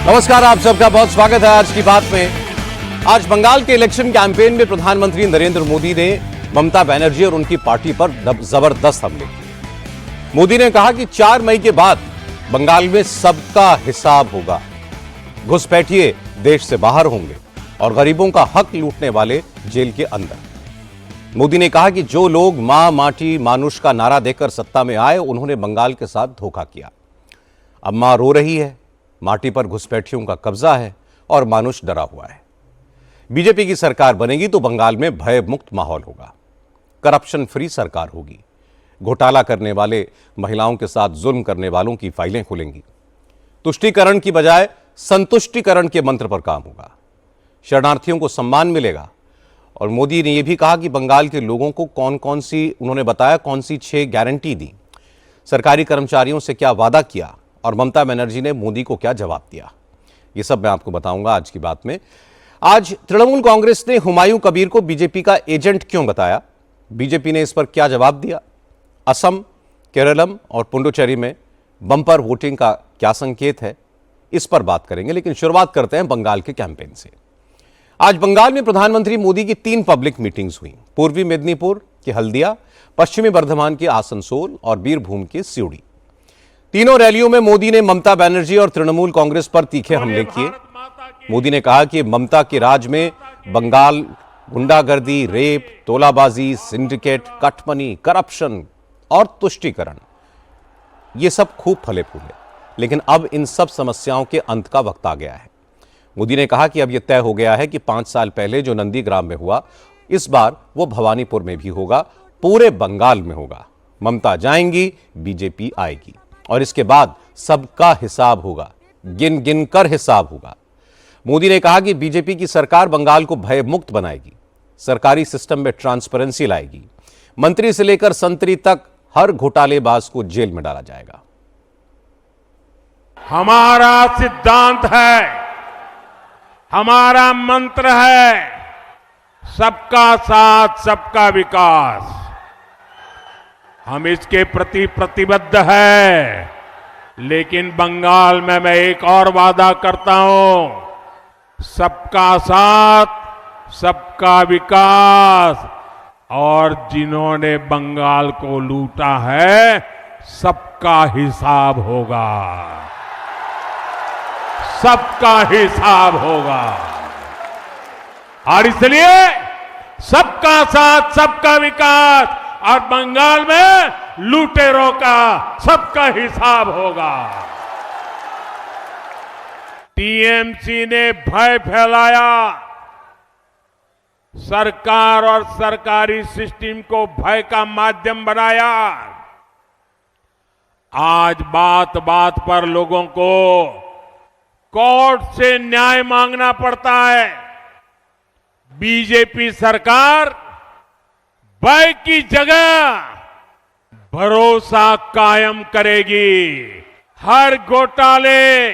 नमस्कार, आप सबका बहुत स्वागत है आज की बात में। आज बंगाल के इलेक्शन कैंपेन में प्रधानमंत्री नरेंद्र मोदी ने ममता बनर्जी और उनकी पार्टी पर जबरदस्त हमले किए। मोदी ने कहा कि 4 मई के बाद बंगाल में सबका हिसाब होगा, घुसपैठिए देश से बाहर होंगे और गरीबों का हक लूटने वाले जेल के अंदर। मोदी ने कहा कि जो लोग मां माटी मानुष का नारा देकर सत्ता में आए, उन्होंने बंगाल के साथ धोखा किया। अब मां रो रही है, माटी पर घुसपैठियों का कब्जा है और मानुष डरा हुआ है। बीजेपी की सरकार बनेगी तो बंगाल में भय मुक्त माहौल होगा, करप्शन फ्री सरकार होगी, घोटाला करने वाले महिलाओं के साथ जुल्म करने वालों की फाइलें खुलेंगी, तुष्टीकरण की बजाय संतुष्टीकरण के मंत्र पर काम होगा, शरणार्थियों को सम्मान मिलेगा। और मोदी ने यह भी कहा कि बंगाल के लोगों को कौन सी 6 गारंटी दी, सरकारी कर्मचारियों से क्या वादा किया और ममता बनर्जी ने मोदी को क्या जवाब दिया। यह सब मैं आपको बताऊंगा आज की बात में। आज तृणमूल कांग्रेस ने हुमायूं कबीर को बीजेपी का एजेंट क्यों बताया, बीजेपी ने इस पर क्या जवाब दिया, असम, केरलम और पुडुचेरी में बम्पर वोटिंग का क्या संकेत है, इस पर बात करेंगे। लेकिन शुरुआत करते हैं बंगाल के कैंपेन से। आज बंगाल में प्रधानमंत्री मोदी की 3 पब्लिक मीटिंग्स हुई। पूर्वी मेदिनीपुर के हल्दिया, पश्चिमी बर्धमान के आसनसोल और बीरभूम के सिवड़ी। तीनों रैलियों में मोदी ने ममता बनर्जी और तृणमूल कांग्रेस पर तीखे हमले किए। मोदी ने कहा कि ममता के राज में बंगाल गुंडागर्दी, रेप, तोलाबाजी, सिंडिकेट, कटमनी, करप्शन और तुष्टीकरण, ये सब खूब फले फूले। लेकिन अब इन सब समस्याओं के अंत का वक्त आ गया है। मोदी ने कहा कि अब यह तय हो गया है कि 5 साल पहले जो नंदीग्राम में हुआ, इस बार वो भवानीपुर में भी होगा, पूरे बंगाल में होगा। ममता जाएंगी, बीजेपी आएगी और इसके बाद सबका हिसाब होगा, गिन गिन कर हिसाब होगा। मोदी ने कहा कि बीजेपी की सरकार बंगाल को भय मुक्त बनाएगी, सरकारी सिस्टम में ट्रांसपेरेंसी लाएगी, मंत्री से लेकर संतरी तक हर घोटालेबाज को जेल में डाला जाएगा। हमारा सिद्धांत है, हमारा मंत्र है, सबका साथ सबका विकास। हम इसके प्रति प्रतिबद्ध है। लेकिन बंगाल में मैं एक और वादा करता हूं, सबका साथ सबका विकास। और जिन्होंने बंगाल को लूटा है, सबका हिसाब होगा, सबका हिसाब होगा। और इसलिए सबका साथ सबका विकास और बंगाल में लुटेरों का सबका हिसाब होगा। टीएमसी ने भय फैलाया, सरकार और सरकारी सिस्टम को भय का माध्यम बनाया। आज बात बात पर लोगों को कोर्ट से न्याय मांगना पड़ता है। बीजेपी सरकार भय की जगह भरोसा कायम करेगी। हर घोटाले,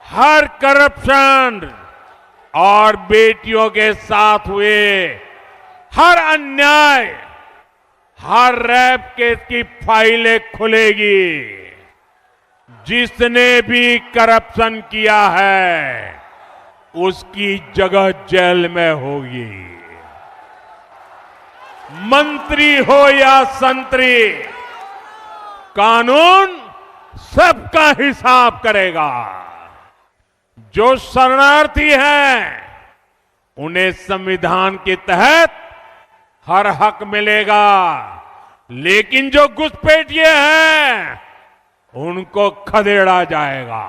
हर करप्शन और बेटियों के साथ हुए हर अन्याय, हर रेप केस की फाइलें खुलेगी। जिसने भी करप्शन किया है, उसकी जगह जेल में होगी। मंत्री हो या संतरी, कानून सबका हिसाब करेगा। जो शरणार्थी हैं, उन्हें संविधान के तहत हर हक मिलेगा। लेकिन जो घुसपैठिए हैं, उनको खदेड़ा जाएगा,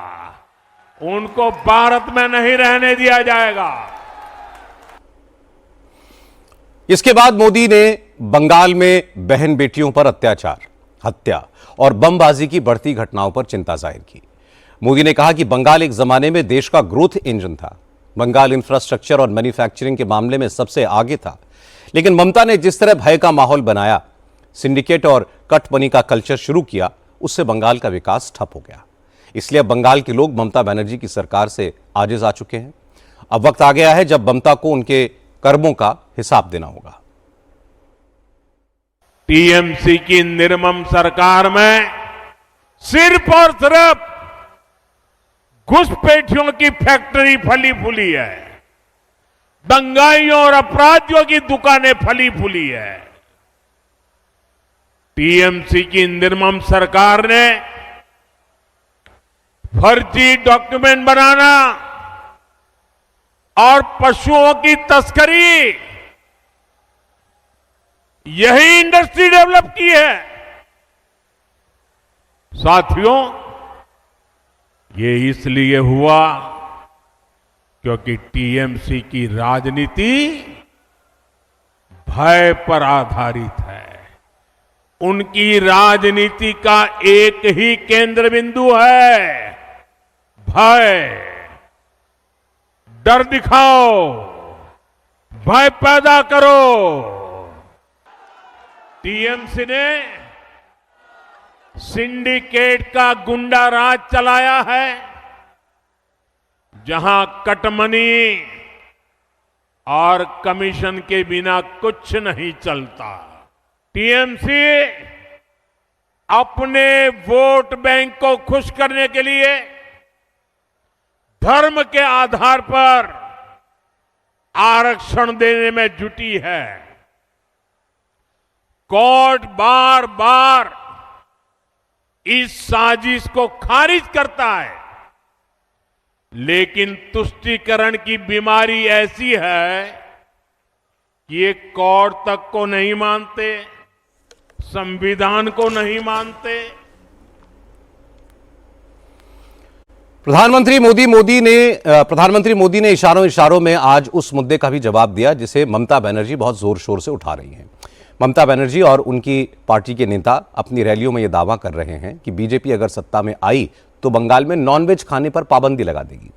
उनको भारत में नहीं रहने दिया जाएगा। इसके बाद मोदी ने बंगाल में बहन बेटियों पर अत्याचार, हत्या और बमबाजी की बढ़ती घटनाओं पर चिंता जाहिर की। मोदी ने कहा कि बंगाल एक जमाने में देश का ग्रोथ इंजन था। बंगाल इंफ्रास्ट्रक्चर और मैन्युफैक्चरिंग के मामले में सबसे आगे था। लेकिन ममता ने जिस तरह भय का माहौल बनाया, सिंडिकेट और कटमनी का कल्चर शुरू किया, उससे बंगाल का विकास ठप हो गया। इसलिए अब बंगाल के लोग ममता बनर्जी की सरकार से आजिज आ चुके हैं। अब वक्त आ गया है जब ममता को उनके कर्मों का हिसाब देना होगा। टीएमसी की निर्मम सरकार में सिर्फ और सिर्फ घुसपैठियों की फैक्ट्री फली फूली है, दंगाइयों और अपराधियों की दुकानें फली फूली है। टीएमसी की निर्मम सरकार ने फर्जी डॉक्यूमेंट बनाना और पशुओं की तस्करी, यही इंडस्ट्री डेवलप की है। साथियों, ये इसलिए हुआ क्योंकि टीएमसी की राजनीति भय पर आधारित है। उनकी राजनीति का एक ही केंद्र बिंदु है, भय। डर दिखाओ, भय पैदा करो। टीएमसी ने सिंडिकेट का गुंडा राज चलाया है, जहां कटमनी और कमीशन के बिना कुछ नहीं चलता। टीएमसी अपने वोट बैंक को खुश करने के लिए धर्म के आधार पर आरक्षण देने में जुटी है। कोर्ट बार बार इस साजिश को खारिज करता है, लेकिन तुष्टीकरण की बीमारी ऐसी है कि ये कोर्ट तक को नहीं मानते, संविधान को नहीं मानते। प्रधानमंत्री मोदी ने इशारों में आज उस मुद्दे का भी जवाब दिया जिसे ममता बनर्जी बहुत जोर शोर से उठा रही हैं। ममता बनर्जी और उनकी पार्टी के नेता अपनी रैलियों में यह दावा कर रहे हैं कि बीजेपी अगर सत्ता में आई तो बंगाल में नॉनवेज खाने पर पाबंदी लगा देगी,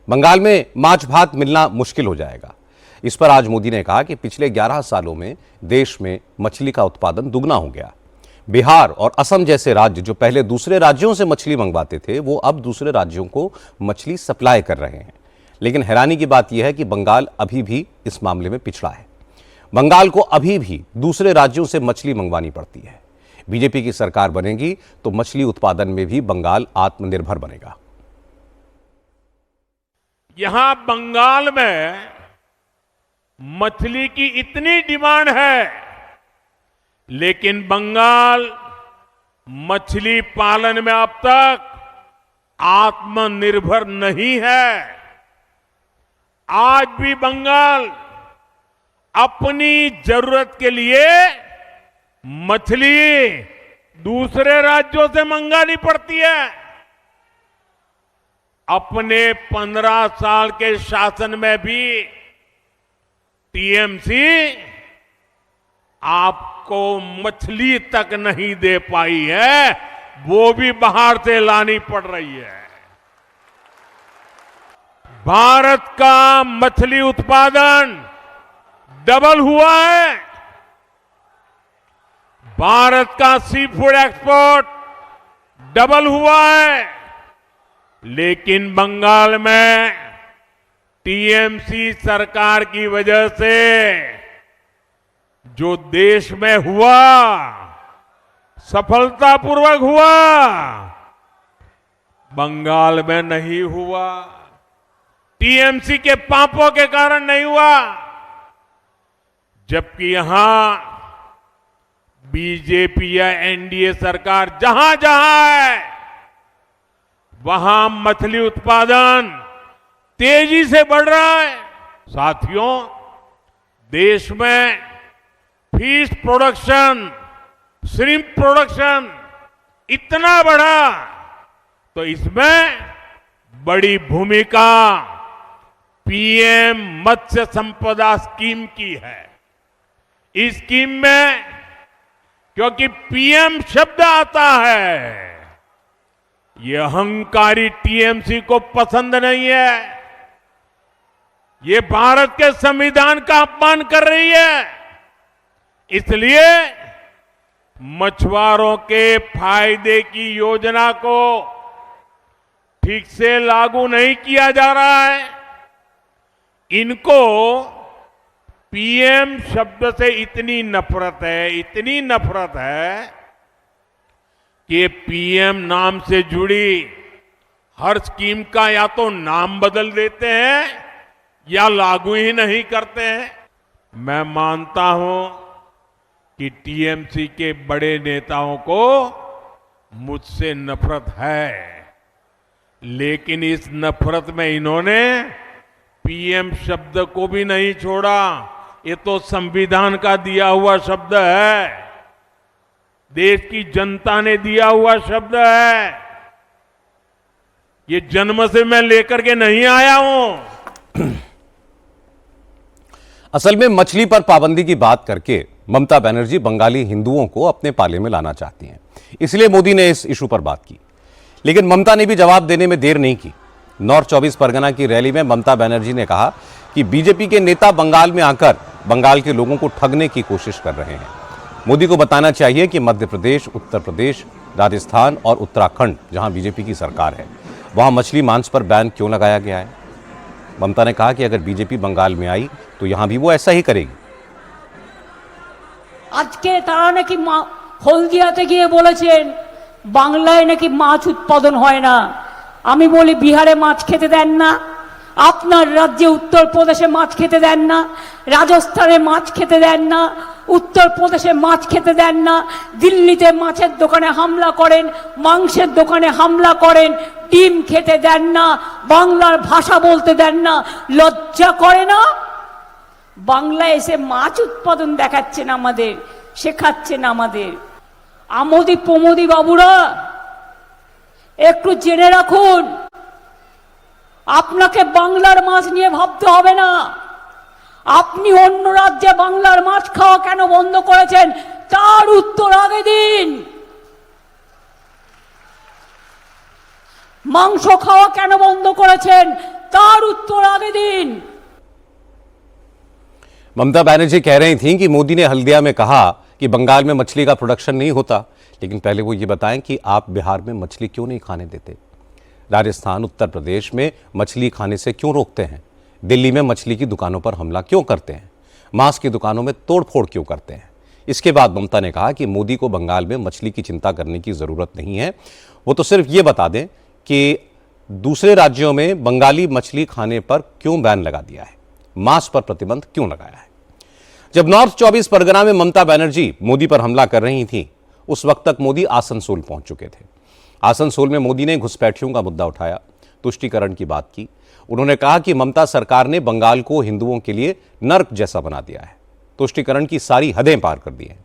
बंगाल में माछ भात मिलना मुश्किल हो जाएगा। इस पर आज मोदी ने कहा कि पिछले 11 सालों में देश में मछली का उत्पादन दुगना हो गया। बिहार और असम जैसे राज्य जो पहले दूसरे राज्यों से मछली मंगवाते थे, वो अब दूसरे राज्यों को मछली सप्लाई कर रहे हैं। लेकिन हैरानी की बात यह है कि बंगाल अभी भी इस मामले में पिछड़ा है। बंगाल को अभी भी दूसरे राज्यों से मछली मंगवानी पड़ती है। बीजेपी की सरकार बनेगी तो मछली उत्पादन में भी बंगाल आत्मनिर्भर बनेगा। यहां बंगाल में मछली की इतनी डिमांड है, लेकिन बंगाल मछली पालन में अब तक आत्मनिर्भर नहीं है। आज भी बंगाल अपनी जरूरत के लिए मछली दूसरे राज्यों से मंगानी पड़ती है। अपने 15 साल के शासन में भी टीएमसी आपको मछली तक नहीं दे पाई है, वो भी बाहर से लानी पड़ रही है। भारत का मछली उत्पादन डबल हुआ है। भारत का सी फूड एक्सपोर्ट डबल हुआ है, लेकिन बंगाल में टीएमसी सरकार की वजह से जो देश में हुआ, सफलतापूर्वक हुआ, बंगाल में नहीं हुआ। टीएमसी के पापों के कारण नहीं हुआ। जबकि यहां बीजेपी या एनडीए सरकार जहां जहां है, वहां मछली उत्पादन तेजी से बढ़ रहा है। साथियों, देश में फिश प्रोडक्शन, श्रिम्प प्रोडक्शन इतना बढ़ा तो इसमें बड़ी भूमिका पीएम मत्स्य संपदा स्कीम की है। इस स्कीम में क्योंकि पीएम शब्द आता है, ये अहंकारी टीएमसी को पसंद नहीं है। ये भारत के संविधान का अपमान कर रही है। इसलिए मछुआरों के फायदे की योजना को ठीक से लागू नहीं किया जा रहा है। इनको पीएम शब्द से इतनी नफरत है कि पीएम नाम से जुड़ी हर स्कीम का या तो नाम बदल देते हैं या लागू ही नहीं करते हैं। मैं मानता हूं कि टीएमसी के बड़े नेताओं को मुझसे नफरत है, लेकिन इस नफरत में इन्होंने पीएम शब्द को भी नहीं छोड़ा। ये तो संविधान का दिया हुआ शब्द है, देश की जनता ने दिया हुआ शब्द है। ये जन्म से मैं लेकर के नहीं आया हूं। असल में मछली पर पाबंदी की बात करके ममता बनर्जी बंगाली हिंदुओं को अपने पाले में लाना चाहती हैं, इसलिए मोदी ने इस इशू पर बात की। लेकिन ममता ने भी जवाब देने में देर नहीं की। नॉर्थ 24 परगना की रैली में ममता बनर्जी ने कहा कि बीजेपी के नेता बंगाल में आकर बंगाल के लोगों को ठगने की कोशिश कर रहे हैं। मोदी को बताना चाहिए कि मध्य प्रदेश, उत्तर प्रदेश, राजस्थान और उत्तराखंड, जहां बीजेपी की सरकार है, वहां मछली मांस पर बैन क्यों लगाया गया है। ममता ने कहा कि अगर बीजेपी बंगाल में आई तो यहां भी वो ऐसा ही करेगी। আজকে তারা নাকি হলদিয়াতে গিয়ে বলেছেন বাংলায় নাকি মাছ উৎপাদন হয় না। আমি বলি বিহারে মাছ খেতে দেন না, আপনার রাজ্যে উত্তরপ্রদেশে মাছ খেতে দেন না, রাজস্থানে মাছ খেতে দেন না, উত্তরপ্রদেশে মাছ খেতে দেন না, দিল্লিতে মাছের দোকানে হামলা করেন, মাংসের দোকানে হামলা করেন, ডিম খেতে দেন না, বাংলার ভাষা বলতে দেন না, লজ্জা করে না? বাংলায় এসে মাছ উৎপাদন দেখাচ্ছেন, আমাদের শেখাচ্ছেন। আমাদের আমোদি প্রমোদি বাবুরা একটু জেনে রাখুন, আপনাকে বাংলার মাছ নিয়ে ভাবতে হবে না। আপনি অন্য রাজ্যে বাংলার মাছ খাওয়া কেন বন্ধ করেছেন তার উত্তর আগে দিন। মাংস খাওয়া কেন বন্ধ করেছেন তার উত্তর আগে দিন। ममता बनर्जी कह रही थीं कि मोदी ने हल्दिया में कहा कि बंगाल में मछली का प्रोडक्शन नहीं होता, लेकिन पहले वो ये बताएं कि आप बिहार में मछली क्यों नहीं खाने देते, राजस्थान, उत्तर प्रदेश में मछली खाने से क्यों रोकते हैं, दिल्ली में मछली की दुकानों पर हमला क्यों करते हैं, मांस की दुकानों में तोड़फोड़ क्यों करते हैं। इसके बाद ममता ने कहा कि मोदी को बंगाल में मछली की चिंता करने की जरूरत नहीं है, वो तो सिर्फ ये बता दें कि दूसरे राज्यों में बंगाली मछली खाने पर क्यों बैन लगा दिया है, मांस पर प्रतिबंध क्यों लगाया है। जब नॉर्थ 24 परगना में ममता बनर्जी मोदी पर हमला कर रही थी, उस वक्त तक मोदी आसनसोल पहुंच चुके थे। आसनसोल में मोदी ने घुसपैठियों का मुद्दा उठाया, तुष्टीकरण की बात की। उन्होंने कहा कि ममता सरकार ने बंगाल को हिंदुओं के लिए नर्क जैसा बना दिया है, तुष्टीकरण की सारी हदें पार कर दी हैं।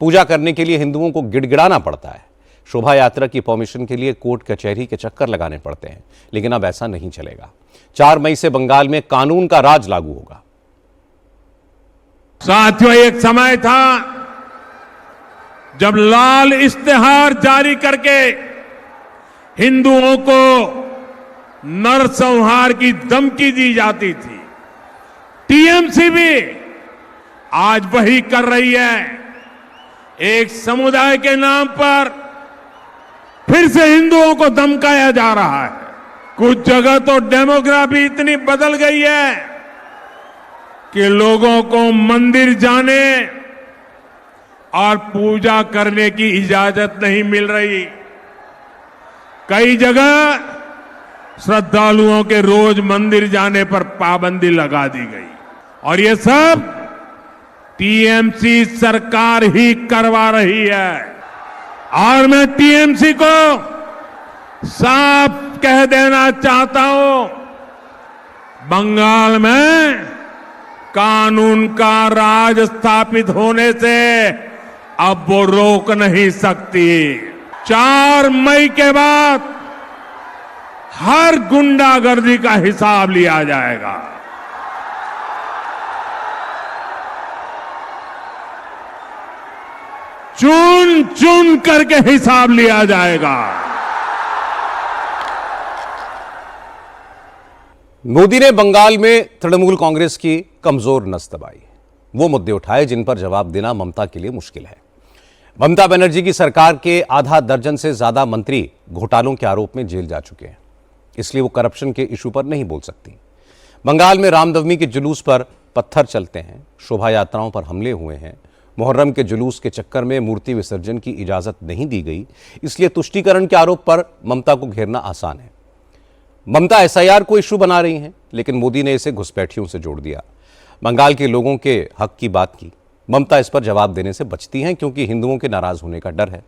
पूजा करने के लिए हिंदुओं को गिड़गिड़ाना पड़ता है, शोभा यात्रा की परमिशन के लिए कोर्ट कचहरी के चक्कर लगाने पड़ते हैं, लेकिन अब ऐसा नहीं चलेगा। 4 मई से बंगाल में कानून का राज लागू होगा। साथियों, एक समय था जब लाल इश्तेहार जारी करके हिंदुओं को नरसंहार की धमकी दी जाती थी। टीएमसी भी आज वही कर रही है। एक समुदाय के नाम पर फिर से हिंदुओं को धमकाया जा रहा है। कुछ जगह तो डेमोग्राफी इतनी बदल गई है कि लोगों को मंदिर जाने और पूजा करने की इजाजत नहीं मिल रही। कई जगह श्रद्धालुओं के रोज मंदिर जाने पर पाबंदी लगा दी गई, और ये सब टीएमसी सरकार ही करवा रही है। और मैं टीएमसी को साफ कह देना चाहता हूं, बंगाल में कानून का राज स्थापित होने से अब वो रोक नहीं सकती। 4 मई के बाद हर गुंडागर्दी का हिसाब लिया जाएगा। चुन चुन करके हिसाब लिया जाएगा। मोदी ने बंगाल में तृणमूल कांग्रेस की कमजोर नस दबाई, वो मुद्दे उठाए जिन पर जवाब देना ममता के लिए मुश्किल है। ममता बनर्जी की सरकार के आधा दर्जन से ज्यादा मंत्री घोटालों के आरोप में जेल जा चुके हैं, इसलिए वो करप्शन के इशू पर नहीं बोल सकती। बंगाल में रामनवमी के जुलूस पर पत्थर चलते हैं, शोभा यात्राओं पर हमले हुए हैं, मुहर्रम के जुलूस के चक्कर में मूर्ति विसर्जन की इजाजत नहीं दी गई, इसलिए तुष्टीकरण के आरोप पर ममता को घेरना आसान है। ममता एसआईआर को इशू बना रही हैं, लेकिन मोदी ने इसे घुसपैठियों से जोड़ दिया। बंगाल के लोगों के हक की बात की। ममता इस पर जवाब देने से बचती हैं क्योंकि हिंदुओं के नाराज होने का डर है।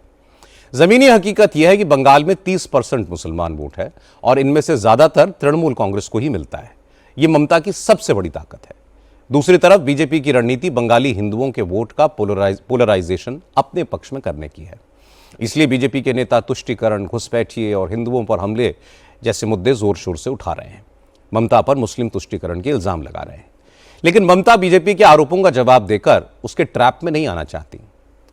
जमीनी हकीकत यह है कि बंगाल में 30% मुसलमान वोट है और इनमें से ज्यादातर तृणमूल कांग्रेस को ही मिलता है। यह ममता की सबसे बड़ी ताकत है। दूसरी तरफ बीजेपी की रणनीति बंगाली हिंदुओं के वोट का पोलराइजेशन अपने पक्ष में करने की है। इसलिए बीजेपी के नेता तुष्टीकरण, घुसपैठिए और हिंदुओं पर हमले जैसे मुद्दे जोर शोर से उठा रहे हैं। ममता पर मुस्लिम तुष्टीकरण के इल्जाम लगा रहे हैं। लेकिन ममता बीजेपी के आरोपों का जवाब देकर उसके ट्रैप में नहीं आना चाहती।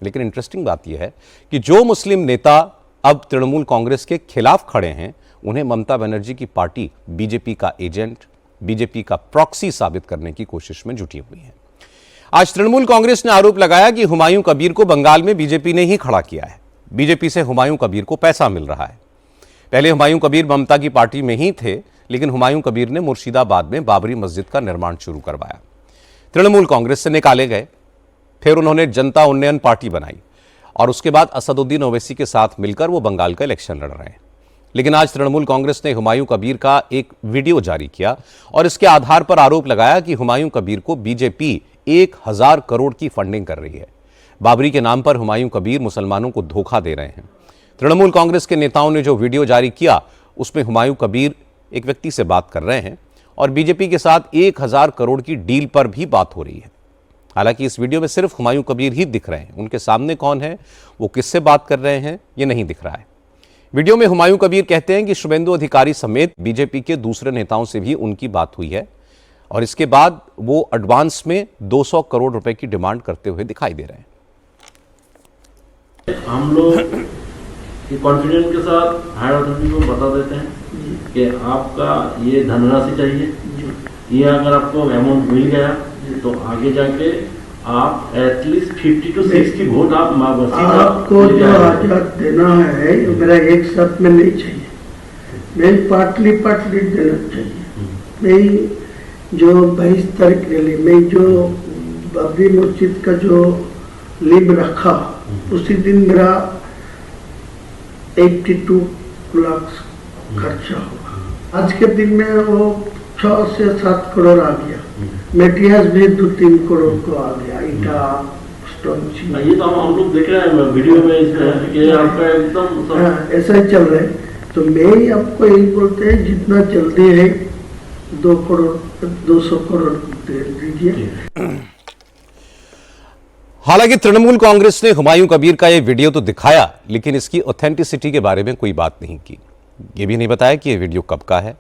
लेकिन इंटरेस्टिंग बात यह है कि जो मुस्लिम नेता अब तृणमूल कांग्रेस के खिलाफ खड़े हैं, उन्हें ममता बनर्जी की पार्टी बीजेपी का एजेंट, बीजेपी का प्रॉक्सी साबित करने की कोशिश में जुटी हुई है। आज तृणमूल कांग्रेस ने आरोप लगाया कि हुमायूं कबीर को बंगाल में बीजेपी ने ही खड़ा किया है। बीजेपी से हुमायूं कबीर को पैसा मिल रहा है। पहले हुमायूं कबीर ममता की पार्टी में ही थे, लेकिन हुमायूं कबीर ने मुर्शिदाबाद में बाबरी मस्जिद का निर्माण शुरू करवाया। तृणमूल कांग्रेस से निकाले गए, फिर उन्होंने जनता उन्नयन पार्टी बनाई और उसके बाद असदुद्दीन ओवैसी के साथ मिलकर वो बंगाल का इलेक्शन लड़ रहे हैं। लेकिन आज तृणमूल कांग्रेस ने हुमायूं कबीर का एक वीडियो जारी किया और इसके आधार पर आरोप लगाया कि हुमायूं कबीर को बीजेपी 1000 करोड़ की फंडिंग कर रही है। बाबरी के नाम पर हुमायूं कबीर मुसलमानों को धोखा दे रहे हैं। तृणमूल कांग्रेस के नेताओं ने जो वीडियो जारी किया, उसमें हुमायूं कबीर एक व्यक्ति से बात कर रहे हैं और बीजेपी के साथ 1000 करोड़ की डील पर भी बात हो रही है। हालांकि इस वीडियो में सिर्फ हुमायूं कबीर ही दिख रहे हैं। उनके सामने कौन है, वो किससे बात कर रहे हैं, ये नहीं दिख रहा है। वीडियो में हुमायूं कबीर कहते हैं कि शुभेंदु अधिकारी समेत बीजेपी के दूसरे नेताओं से भी उनकी बात हुई है और इसके बाद वो एडवांस में 200 करोड़ रुपए की डिमांड करते हुए दिखाई दे रहे हैं। हम लोग कॉन्फिडेंस के साथ हायर अथॉरिटी को बता देते हैं कि आपका ये धनराशि चाहिए, ये अगर आपको अमाउंट मिल गया तो आगे जाके आप एटलीस्ट 50 to 60 वोट आप आपको जो आजाद देना है, मेरा एक साथ में नहीं चाहिए। मैं पार्टली देना चाहिए। मैं जो 22 तारीख रैली में जो बाबरी मस्जिद का जो लिब रखा, उसी दिन मेरा 82 लाख खर्चा हुआ। आज के दिन में वो 6 से 7 करोड़ आ गया। मेटेरियल्स भी 2-3 करोड़ को आ गया। ईटा, स्टोन, ये तो हम लोग देख रहे हैं वीडियो में इसमें कि आपका एकदम ऐसा ही चल रहा है। तो मैं आपको यही बोलते हैं, जितना जल्दी है 200 करोड़ दे दीजिए। हालांकि तृणमूल कांग्रेस ने हुमायूं कबीर का यह वीडियो तो दिखाया, लेकिन इसकी ऑथेंटिसिटी के बारे में कोई बात नहीं की। यह भी नहीं बताया कि यह वीडियो कब का है,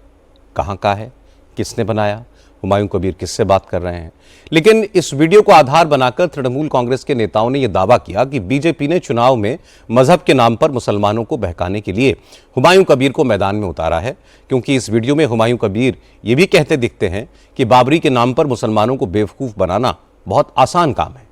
कहां का है, किसने बनाया, हुमायूं कबीर किससे बात कर रहे हैं। लेकिन इस वीडियो को आधार बनाकर तृणमूल कांग्रेस के नेताओं ने यह दावा किया कि बीजेपी ने चुनाव में मजहब के नाम पर मुसलमानों को बहकाने के लिए हुमायूं कबीर को मैदान में उतारा है, क्योंकि इस वीडियो में हुमायूं कबीर ये भी कहते दिखते हैं कि बाबरी के नाम पर मुसलमानों को बेवकूफ बनाना बहुत आसान काम है।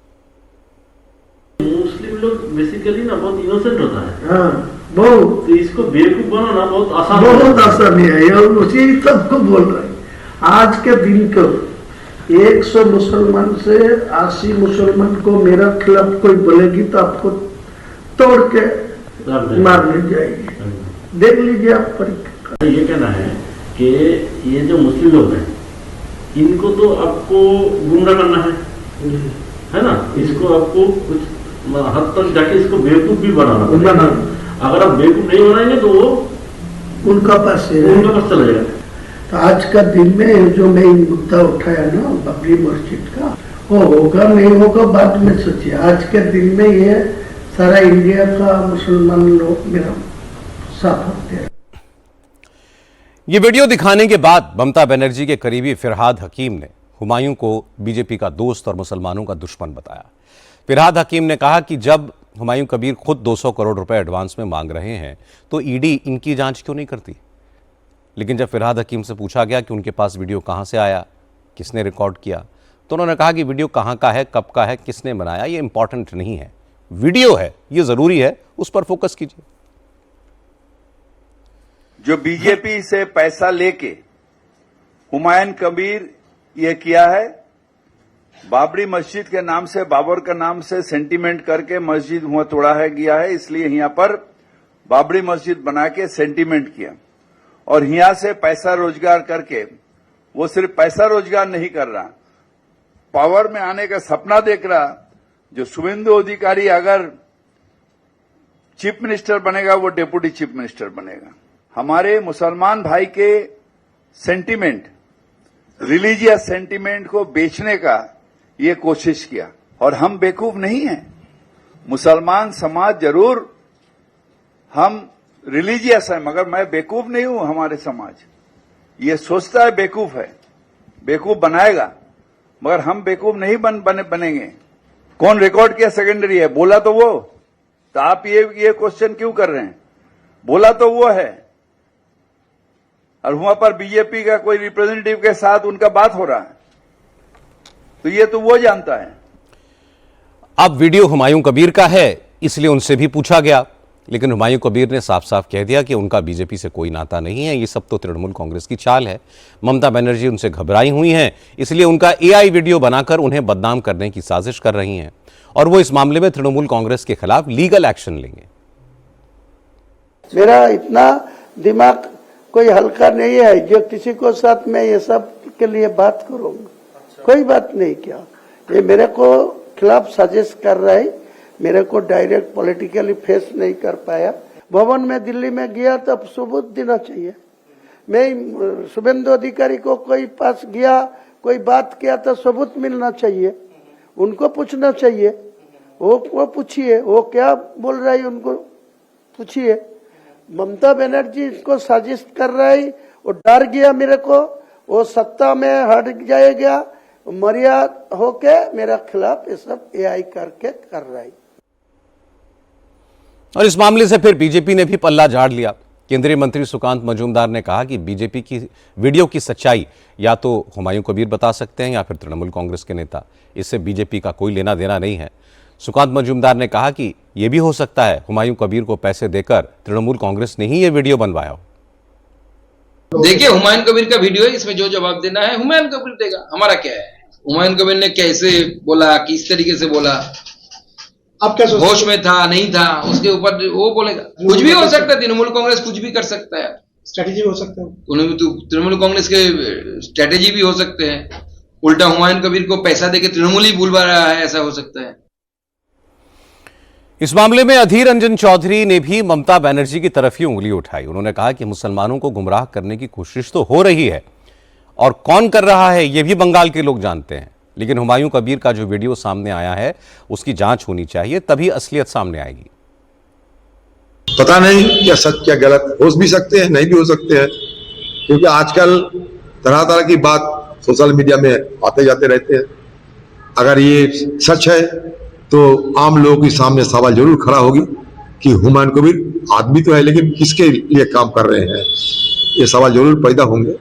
मुस्लिम लोग बेसिकली ना बहुत इनोसेंट होता है। हाँ, बहुत। तो इसको बेवकूफ बनाना बहुत आसान है और उसी सबको बोल रहे हैं। आज के दिन को 100 मुसलमान से 80 मुसलमान को मेरा खिलाफ कोई बोलेगी तो आपको तोड़ के मारने जाएगी। देख लीजिए आप परीक्षा। ये कहना है कि ये जो मुस्लिम लोग हैं, इनको तो आपको गुमराह करना है ना। इसको आपको कुछ हद तक जाके इसको बेवकूफ भी बनाना। अगर आप बेवकूफ नहीं बनाएंगे तो वो उनका पास चला जाएगा। तो आज का दिन में जो मैं मुद्दा उठाया ना बाबरी मस्जिद का, वो होगा नहीं होगा बाद में सोचिए। आज के दिन में ये सारा इंडिया का मुसलमान लोग मेरा साथ होते हैं। ये वीडियो दिखाने के बाद ममता बनर्जी के करीबी फिरहाद हकीम ने हुमायूं को बीजेपी का दोस्त और मुसलमानों का दुश्मन बताया। फिरहाद हकीम ने कहा कि जब हुमायूं कबीर खुद 200 करोड़ रुपए एडवांस में मांग रहे हैं तो ईडी इनकी जांच क्यों नहीं करती। लेकिन जब फिरहाद हकीम से पूछा गया कि उनके पास वीडियो कहां से आया, किसने रिकॉर्ड किया, तो उन्होंने कहा कि वीडियो कहां का है, कब का है, किसने बनाया, ये इंपॉर्टेंट नहीं है। वीडियो है, ये जरूरी है, उस पर फोकस कीजिए। जो बीजेपी से पैसा लेके हुमायूं कबीर ये किया है, बाबरी मस्जिद के नाम से, बाबर का नाम से सेंटीमेंट करके मस्जिद हुआ तोड़ा है गया है, इसलिए यहां पर बाबरी मस्जिद बना के सेंटीमेंट किया। और यहां से पैसा रोजगार करके वो सिर्फ पैसा रोजगार नहीं कर रहा, पावर में आने का सपना देख रहा। जो शुभेंदु अधिकारी अगर चीफ मिनिस्टर बनेगा वो डेप्यूटी चीफ मिनिस्टर बनेगा। हमारे मुसलमान भाई के सेंटीमेंट, रिलीजियस सेंटीमेंट को बेचने का ये कोशिश किया। और हम बेवकूफ नहीं हैं, मुसलमान समाज जरूर हम रिलीजियस है, मगर मैं बेवकूफ नहीं हूं। हमारे समाज ये सोचता है बेवकूफ है, बेवकूफ बनाएगा, मगर हम बेवकूफ नहीं बनेंगे। कौन रिकॉर्ड किया सेकेंडरी है, बोला तो वो, तो आप ये क्वेश्चन क्यों कर रहे हैं? बोला तो वो है, और वहां पर बीजेपी का कोई रिप्रेजेंटेटिव के साथ उनका बात हो रहा है, तो ये तो वो जानता है। अब वीडियो हुमायूं कबीर का है, इसलिए उनसे भी पूछा गया, लेकिन हुमायूं कबीर ने साफ साफ कह दिया कि उनका बीजेपी से कोई नाता नहीं है, ये सब तो तृणमूल कांग्रेस की चाल है। ममता बनर्जी उनसे घबराई हुई हैं, इसलिए उनका एआई वीडियो बनाकर उन्हें बदनाम करने की साजिश कर रही हैं, और वो इस मामले में तृणमूल कांग्रेस के खिलाफ लीगल एक्शन लेंगे। मेरा इतना दिमाग कोई हल्का नहीं है जो किसी को साथ में ये सब के लिए बात करूंगा। कोई बात नहीं किया, ये मेरे को खिलाफ साजिश कर रहा है, मेरे को डायरेक्ट पॉलिटिकली फेस नहीं कर पाया। भवन में दिल्ली में गया तो सबूत देना चाहिए। मैं शुभेंदु अधिकारी को कोई पास गया, कोई बात किया तो सबूत मिलना चाहिए, उनको पूछना चाहिए। वो पूछिए, वो क्या बोल रहा है उनको पूछिए। ममता बनर्जी को साजिश कर रहा है, वो डर गया मेरे को, वो सत्ता में हट जाएगा, मर्यादा होके मेरा खिलाफ ये सब एआई करके कर रहा है। और इस मामले से फिर बीजेपी ने भी पल्ला झाड़ लिया। केंद्रीय मंत्री सुकांत मजूमदार ने कहा कि बीजेपी की वीडियो की सच्चाई या तो हुमायूं कबीर बता सकते हैं या फिर तृणमूल कांग्रेस के नेता, इससे बीजेपी का कोई लेना देना नहीं है। सुकांत मजूमदार ने कहा कि यह भी हो सकता है हुमायूं कबीर को पैसे देकर तृणमूल कांग्रेस ने ही यह वीडियो बनवाया हो। देखिए, हुमायूं कबीर का वीडियो है, इसमें जो जवाब देना है हुमायूं कबीर देगा, हमारा क्या है। हुमायूं कबीर ने कैसे बोला, किस तरीके से बोला, आप क्या सोचते हैं? होश में था नहीं था, उसके ऊपर वो बोलेगा। कुछ भी हो सकता है, तृणमूल कांग्रेस कुछ भी कर सकता है, स्ट्रेटेजी हो सकता है। उन्हें तो तृणमूल कांग्रेस के स्ट्रेटेजी भी हो सकते हैं। उल्टा हुमायूं कबीर को पैसा देके तृणमूल ही बुलवा रहा है, ऐसा हो सकता है। इस मामले में अधीर रंजन चौधरी ने भी ममता बनर्जी की तरफ ही उंगली उठाई। उन्होंने कहा कि मुसलमानों को गुमराह करने की कोशिश तो हो रही है, और कौन कर रहा है यह भी बंगाल के लोग जानते हैं, लेकिन हुमायूं कबीर का जो वीडियो सामने आया है उसकी जांच होनी चाहिए, तभी असलियत सामने आएगी। पता नहीं क्या सच क्या गलत, हो भी सकते हैं नहीं भी हो सकते हैं, क्योंकि आजकल तरह तरह की बात सोशल मीडिया में आते जाते रहते हैं। अगर ये सच है तो आम लोगों के सामने सवाल जरूर खड़ा होगी कि हुमायूं कबीर आदमी तो है, लेकिन किसके लिए काम कर रहे हैं, ये सवाल जरूर पैदा होंगे।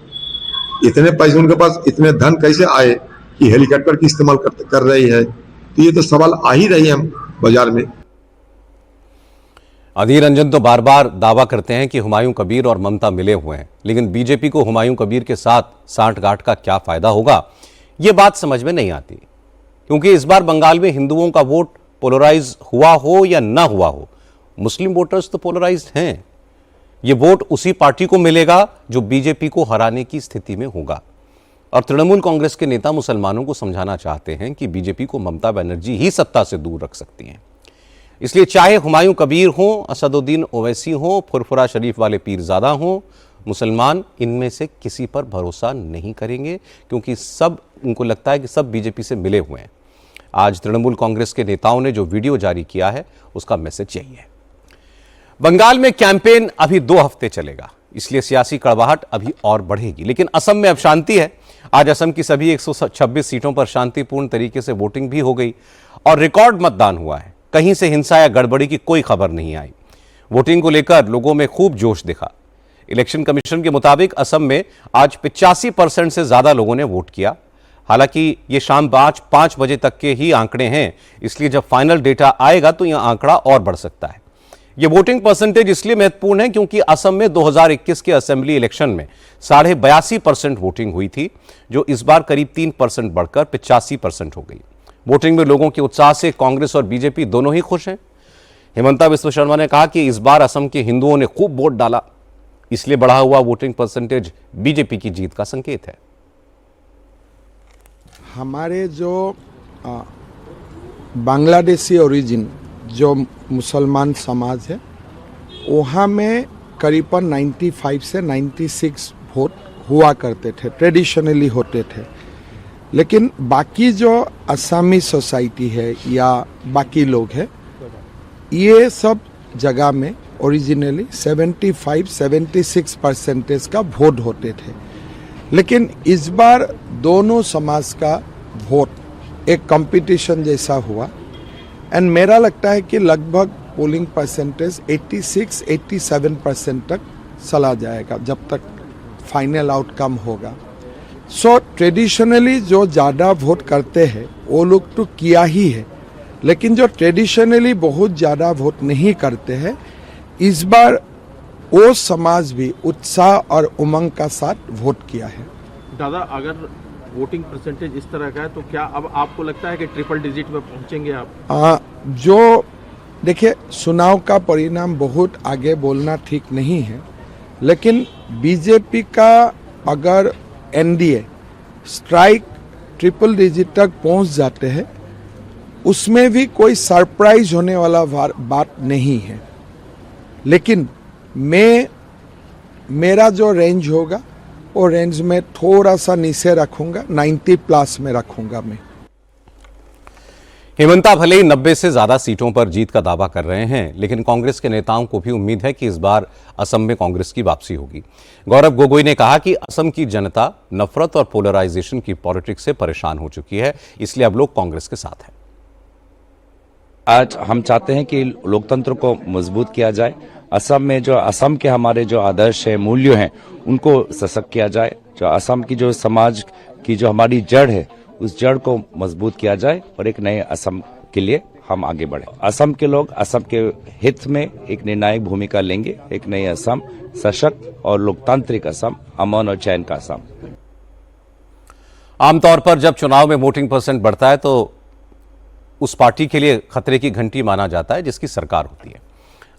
इतने पैसे उनके पास, इतने धन कैसे आए कि हेलीकॉप्टर की इस्तेमाल कर रही है, तो ये तो सवाल आ ही रही है बाजार में। अधीर रंजन तो बार बार दावा करते हैं कि हुमायूं कबीर और ममता मिले हुए हैं, लेकिन बीजेपी को हुमायूं कबीर के साथ सांठगांठ का क्या फायदा होगा, यह बात समझ में नहीं आती। क्योंकि इस बार बंगाल में हिंदुओं का वोट पोलराइज हुआ हो या ना हुआ हो, मुस्लिम वोटर्स तो पोलराइज्ड हैं। यह वोट उसी पार्टी को मिलेगा जो बीजेपी को हराने की स्थिति में होगा। और तृणमूल कांग्रेस के नेता मुसलमानों को समझाना चाहते हैं कि बीजेपी को ममता बनर्जी ही सत्ता से दूर रख सकती हैं। इसलिए चाहे हुमायूं कबीर हो, असदुद्दीन ओवैसी हो, फुरफुरा शरीफ वाले पीरजादा हो, मुसलमान इनमें से किसी पर भरोसा नहीं करेंगे, क्योंकि सब उनको लगता है कि सब बीजेपी से मिले हुए हैं। आज तृणमूल कांग्रेस के नेताओं ने जो वीडियो जारी किया है उसका मैसेज यही है। बंगाल में कैंपेन अभी 2 हफ्ते चलेगा, इसलिए सियासी कड़वाहट अभी और बढ़ेगी, लेकिन असम में अब शांति है। आज असम की सभी 126 सीटों पर शांतिपूर्ण तरीके से वोटिंग भी हो गई और रिकॉर्ड मतदान हुआ है। कहीं से हिंसा या गड़बड़ी की कोई खबर नहीं आई। वोटिंग को लेकर लोगों में खूब जोश दिखा। इलेक्शन कमीशन के मुताबिक असम में आज 85% से ज्यादा लोगों ने वोट किया। हालांकि ये शाम 5 बजे तक के ही आंकड़े हैं, इसलिए जब फाइनल डेटा आएगा तो यह आंकड़ा और बढ़ सकता है। यह वोटिंग परसेंटेज इसलिए महत्वपूर्ण है क्योंकि असम में 2021 के असेंबली इलेक्शन में 82.5% वोटिंग हुई थी, जो इस बार करीब 3% बढ़कर 85% हो गई। वोटिंग में लोगों के उत्साह से कांग्रेस और बीजेपी दोनों ही खुश हैं। हिमंता बिस्वा शर्मा ने कहा कि इस बार असम के हिंदुओं ने खूब वोट डाला। इसलिए बढ़ा हुआ वोटिंग परसेंटेज बीजेपी की जीत का संकेत है। हमारे जो बांग्लादेशी ओरिजिन जो मुसलमान समाज है, वहाँ में करीबन 95 से 96 वोट हुआ करते थे, ट्रेडिशनली होते थे। लेकिन बाकी जो असमी सोसाइटी है या बाकी लोग हैं, ये सब जगह में ओरिजिनली 75-76% का वोट होते थे। लेकिन इस बार दोनों समाज का वोट एक कंपटीशन जैसा हुआ एंड मेरा लगता है कि लगभग पोलिंग परसेंटेज 86-87% तक चला जाएगा जब तक फाइनल आउटकम होगा। सो ट्रेडिशनली जो ज़्यादा वोट करते हैं वो लोग तो किया ही है, लेकिन जो ट्रेडिशनली बहुत ज़्यादा वोट नहीं करते हैं, इस बार वो समाज भी उत्साह और उमंग का साथ वोट किया है। दादा, अगर वोटिंग परसेंटेज इस तरह का है तो क्या अब आपको लगता है कि ट्रिपल डिजिट में पहुंचेंगे आप? जो देखिए, चुनाव का परिणाम बहुत आगे बोलना ठीक नहीं है, लेकिन बीजेपी का अगर एनडीए स्ट्राइक ट्रिपल डिजिट तक पहुंच जाते हैं, उसमें भी कोई सरप्राइज होने वाला बात नहीं है। लेकिन मेरा जो रेंज होगा वो रेंज में थोड़ा सा नीचे रखूंगा, 90+ में रखूंगा मैं। हेमंता भले ही 90 से ज्यादा सीटों पर जीत का दावा कर रहे हैं, लेकिन कांग्रेस के नेताओं को भी उम्मीद है कि इस बार असम में कांग्रेस की वापसी होगी। गौरव गोगोई ने कहा कि असम की जनता नफरत और पोलराइजेशन की पॉलिटिक्स से परेशान हो चुकी है, इसलिए अब लोग कांग्रेस के साथ हैं। आज हम चाहते हैं कि लोकतंत्र को मजबूत किया जाए। असम में जो असम के हमारे जो आदर्श है, मूल्य हैं, उनको सशक्त किया जाए। जो असम की जो समाज की जो हमारी जड़ है, उस जड़ को मजबूत किया जाए और एक नए असम के लिए हम आगे बढ़े। असम के लोग असम के हित में एक निर्णायक भूमिका लेंगे। एक नई असम, सशक्त और लोकतांत्रिक असम, अमन और चैन का असम। आमतौर पर जब चुनाव में वोटिंग परसेंट बढ़ता है तो उस पार्टी के लिए खतरे की घंटी माना जाता है जिसकी सरकार होती है।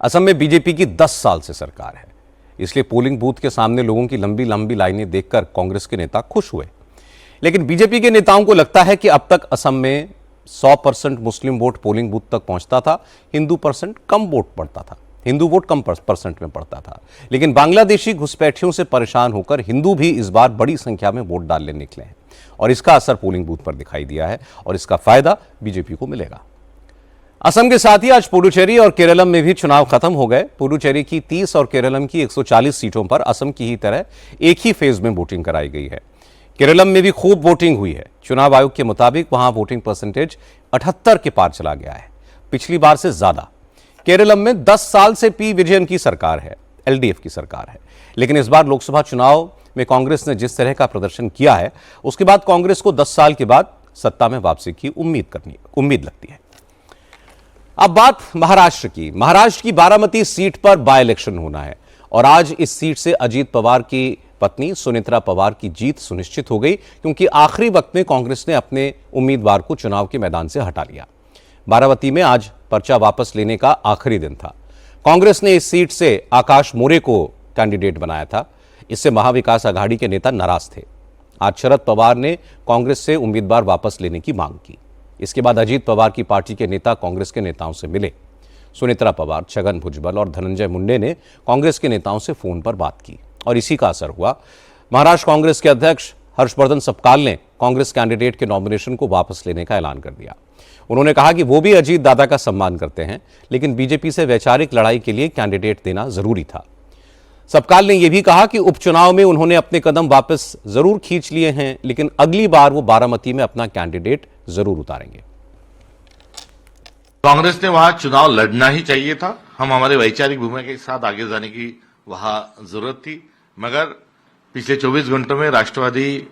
असम में बीजेपी की 10 साल से सरकार है, इसलिए पोलिंग बूथ के सामने लोगों की लंबी लंबी लाइनें देखकर कांग्रेस के नेता खुश हुए। लेकिन बीजेपी के नेताओं को लगता है कि अब तक असम में 100% मुस्लिम वोट पोलिंग बूथ तक पहुंचता था, हिंदू वोट कम परसेंट में पड़ता था। लेकिन बांग्लादेशी घुसपैठियों से परेशान होकर हिंदू भी इस बार बड़ी संख्या में वोट डालने निकले हैं और इसका असर पोलिंग बूथ पर दिखाई दिया है और इसका फायदा बीजेपी को मिलेगा। असम के साथ ही आज पुडुचेरी और केरलम में भी चुनाव खत्म हो गए। पुडुचेरी की 30 और केरलम की 140 सीटों पर असम की ही तरह एक ही फेज में वोटिंग कराई गई है। केरलम में भी खूब वोटिंग हुई है। चुनाव आयोग के मुताबिक वहां वोटिंग परसेंटेज 78 के पार चला गया है, पिछली बार से ज्यादा। केरलम में 10 साल से पी विजयन की सरकार है, एलडीएफ की सरकार है। लेकिन इस बार लोकसभा चुनाव में कांग्रेस ने जिस तरह का प्रदर्शन किया है, उसके बाद कांग्रेस को 10 साल के बाद सत्ता में वापसी की उम्मीद लगती है। अब बात महाराष्ट्र की। महाराष्ट्र की बारामती सीट पर बाय इलेक्शन होना है और आज इस सीट से अजीत पवार की पत्नी सुनेत्रा पवार की जीत सुनिश्चित हो गई, क्योंकि आखिरी वक्त में कांग्रेस ने अपने उम्मीदवार को चुनाव के मैदान से हटा लिया। बारामती में आज पर्चा वापस लेने का आखिरी दिन था। कांग्रेस ने इस सीट से आकाश मोरे को कैंडिडेट बनाया था। इससे महाविकास आघाड़ी के नेता नाराज थे। आज शरद पवार ने कांग्रेस से उम्मीदवार वापस लेने की मांग की। इसके बाद अजीत पवार की पार्टी के नेता कांग्रेस के नेताओं से मिले। सुनेत्रा पवार, छगन भुजबल और धनंजय मुंडे ने कांग्रेस के नेताओं से फोन पर बात की और इसी का असर हुआ। महाराष्ट्र कांग्रेस के अध्यक्ष हर्षवर्धन सपकाल ने कांग्रेस कैंडिडेट के नॉमिनेशन को वापस लेने का ऐलान कर दिया। उन्होंने कहा कि वो भी अजीत दादा का सम्मान करते हैं, लेकिन बीजेपी से वैचारिक लड़ाई के लिए कैंडिडेट देना जरूरी था। सपकाल ने यह भी कहा कि उपचुनाव में उन्होंने अपने कदम वापस जरूर खींच लिए हैं, लेकिन अगली बार वो बारामती में अपना कैंडिडेट जरूर उतारेंगे। कांग्रेस ने वहां चुनाव लड़ना ही चाहिए था। हम हमारे वैचारिक भूमिका के साथ आगे जाने की वहां जरूरत थी, मगर पिछले 24 घंटों में राष्ट्रवादी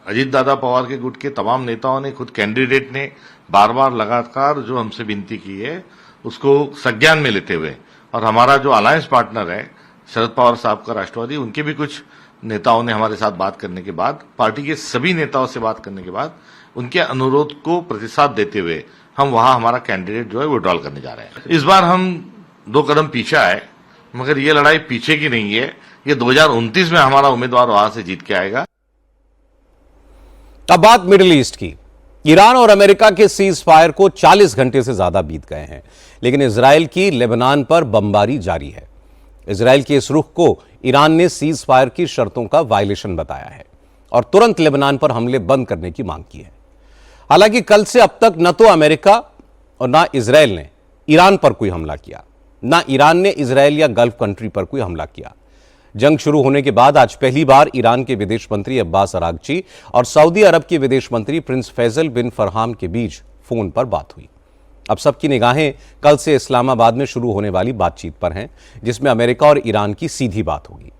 अजीत दादा पवार के गुट के तमाम नेताओं ने, खुद कैंडिडेट ने बार बार लगातार जो हमसे विनती की है उसको संज्ञान में लेते हुए, और हमारा जो अलायंस पार्टनर है शरद पवार साहब का राष्ट्रवादी, उनके भी कुछ नेताओं ने हमारे साथ बात करने के बाद, पार्टी के सभी नेताओं से बात करने के बाद, उनके अनुरोध को प्रतिसाद देते हुए हम वहां हमारा कैंडिडेट जो है विड्रॉल करने जा रहे हैं। इस बार हम 2 कदम पीछे आए, मगर ये लड़ाई पीछे की नहीं है, ये 2029 में हमारा उम्मीदवार वहां से जीत के आएगा। अब बात मिडिल ईस्ट की। ईरान और अमेरिका के सीज फायर को 40 घंटे से ज्यादा बीत गए हैं, लेकिन इजराइल की लेबनान पर बमबारी जारी है। इजराइल के इस रुख को ईरान ने सीज फायर की शर्तों का वायलेशन बताया है और तुरंत लेबनान पर हमले बंद करने की मांग की है। हालांकि कल से अब तक न तो अमेरिका और ना इजराइल ने ईरान पर कोई हमला किया, ना ईरान ने इजराइल या गल्फ कंट्री पर कोई हमला किया। जंग शुरू होने के बाद आज पहली बार ईरान के विदेश मंत्री अब्बास अरागची और सऊदी अरब के विदेश मंत्री प्रिंस फैजल बिन फरहाम के बीच फोन पर बात हुई। अब सबकी निगाहें कल से इस्लामाबाद में शुरू होने वाली बातचीत पर हैं, जिसमें अमेरिका और ईरान की सीधी बात होगी।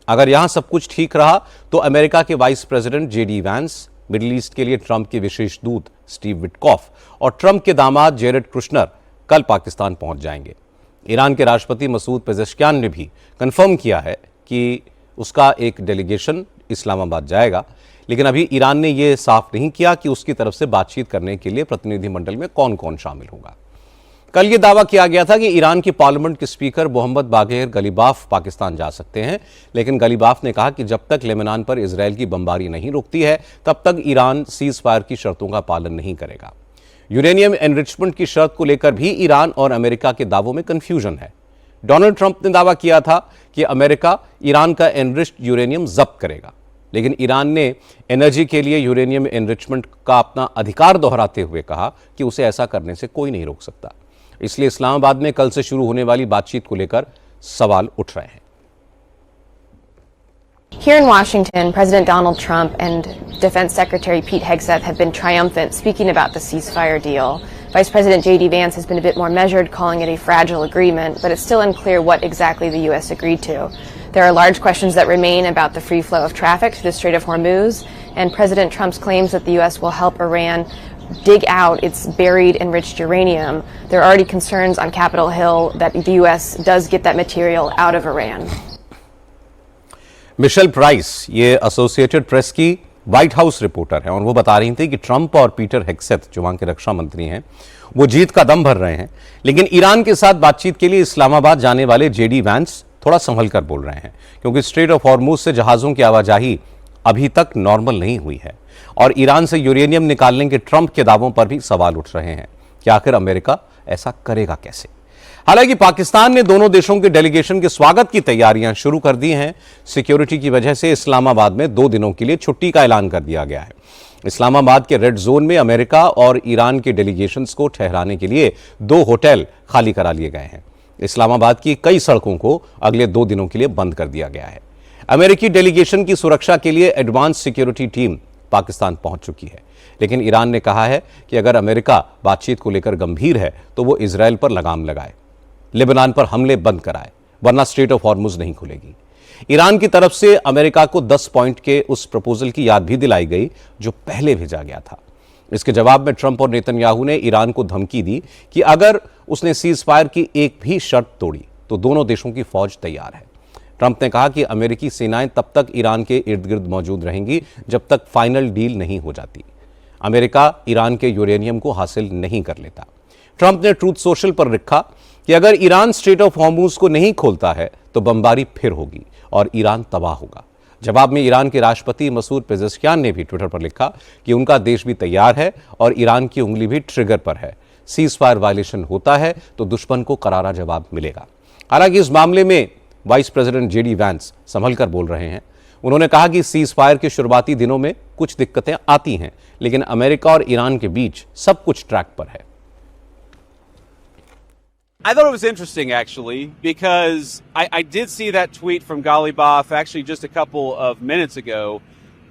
अगर यहां सब कुछ ठीक रहा तो अमेरिका के vice president JD Vance, middle east के लिए ट्रंप के विशेष दूत स्टीव विटकॉफ और ट्रंप के दामाद जेरेड कुशनर कल पाकिस्तान पहुंच जाएंगे। ईरान के राष्ट्रपति मसूद पेजेश्कियान ने भी कंफर्म किया है कि उसका एक डेलीगेशन इस्लामाबाद जाएगा, लेकिन अभी ईरान ने यह साफ नहीं किया कि उसकी तरफ से बातचीत करने के लिए प्रतिनिधिमंडल में कौन कौन शामिल होगा। कल यह दावा किया गया था कि ईरान की पार्लियामेंट के स्पीकर मोहम्मद बागेर गलीबाफ पाकिस्तान जा सकते हैं, लेकिन गलीबाफ ने कहा कि जब तक लेबनान पर इजराइल की बमबारी नहीं रुकती है तब तक ईरान सीज फायर की शर्तों का पालन नहीं करेगा। यूरेनियम एनरिचमेंट की शर्त को लेकर भी ईरान और अमेरिका के दावों में कंफ्यूजन है। डोनाल्ड ट्रंप ने दावा किया था कि अमेरिका ईरान का एनरिच्ड यूरेनियम जब्त करेगा, लेकिन ईरान ने एनर्जी के लिए यूरेनियम एनरिचमेंट का अपना अधिकार दोहराते हुए कहा कि उसे ऐसा करने से कोई नहीं रोक सकता। इसलिए इस्लामाबाद में कल से शुरू होने वाली बातचीत को लेकर सवाल उठ रहे हैं। Here in Washington, President Donald Trump and Defense Secretary Pete Hegseth have been triumphant speaking about the ceasefire deal. Vice President J.D. Vance has been a bit more measured, calling it a fragile agreement, but it's still unclear what exactly the U.S. agreed to. There are large questions that remain about the free flow of traffic through the Strait of Hormuz, and President Trump's claims that the U.S. will help Iran dig out its buried enriched uranium. There are already concerns on Capitol Hill that the U.S. does get that material out of Iran. Michelle Price ये associated press की White House reporter है और वो बता रही थी कि Trump और पीटर हेग्सेथ, जो वहां के रक्षा मंत्री हैं, वो जीत का दम भर रहे हैं, लेकिन ईरान के साथ बातचीत के लिए इस्लामाबाद जाने वाले जेडी वैंस थोड़ा संभल कर बोल रहे हैं, क्योंकि स्ट्रेट ऑफ हॉर्मुज से जहाजों की आवाजाही अभी तक नॉर्मल नहीं हुई है और ईरान से यूरेनियम निकालने के ट्रंप के दावों पर भी सवाल उठ रहे हैं कि आखिर अमेरिका ऐसा करेगा कैसे। हालांकि पाकिस्तान ने दोनों देशों के डेलीगेशन के स्वागत की तैयारियां शुरू कर दी हैं। सिक्योरिटी की वजह से इस्लामाबाद में 2 दिनों के लिए छुट्टी का ऐलान कर दिया गया है। इस्लामाबाद के रेड जोन में अमेरिका और ईरान के डेलीगेशंस को ठहराने के लिए 2 होटल खाली करा लिए गए हैं। इस्लामाबाद की कई सड़कों को अगले 2 दिनों के लिए बंद कर दिया गया है। अमेरिकी डेलीगेशन की सुरक्षा के लिए एडवांस सिक्योरिटी टीम पाकिस्तान पहुंच चुकी है, लेकिन ईरान ने कहा है कि अगर अमेरिका बातचीत को लेकर गंभीर है तो वो इजराइल पर लगाम लगाए, लेबनान पर हमले बंद कराए, वरना स्ट्रेट ऑफ हॉर्मुज नहीं खुलेगी। ईरान की तरफ से अमेरिका को 10 पॉइंट के उस प्रपोजल की याद भी दिलाई गई जो पहले भेजा गया था। इसके जवाब में ट्रंप और नेतन्याहू ने ईरान को धमकी दी कि अगर उसने सीज फायर की एक भी शर्त तोड़ी तो दोनों देशों की फौज तैयार है। ट्रंप ने कहा कि अमेरिकी सेनाएं तब तक ईरान के इर्द गिर्द मौजूद रहेंगी जब तक फाइनल डील नहीं हो जाती। अमेरिका ईरान के यूरेनियम को हासिल नहीं कर लेता। ट्रंप ने ट्रूथ सोशल पर लिखा कि अगर ईरान स्ट्रेट ऑफ हॉर्मुज को नहीं खोलता है तो बमबारी फिर होगी और ईरान तबाह होगा। जवाब में ईरान के राष्ट्रपति मसूद पेजेश्कियान ने भी ट्विटर पर लिखा कि उनका देश भी तैयार है और ईरान की उंगली भी ट्रिगर पर है। सीज फायर वायलेशन होता है तो दुश्मन को करारा जवाब मिलेगा। हालांकि इस मामले में वाइस प्रेसिडेंट जेडी वैंस संभल कर बोल रहे हैं। उन्होंने कहा कि सीज फायर के शुरुआती दिनों में कुछ दिक्कतें आती हैं, लेकिन अमेरिका और ईरान के बीच सब कुछ ट्रैक पर है। I thought it was interesting, actually, because I did see that tweet from Ghalibaf actually just a couple of minutes ago.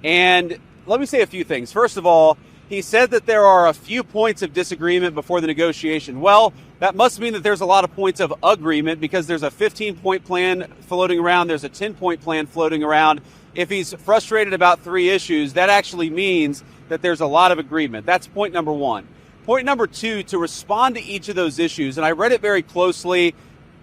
And let me say a few things. First of all, he said that there are a few points of disagreement before the negotiation. Well, that must mean that there's a lot of points of agreement because there's a 15-point plan floating around. There's a 10-point plan floating around. If he's frustrated about 3 issues, that actually means that there's a lot of agreement. That's point number 1. Point number 2, to respond to each of those issues, and I read it very closely,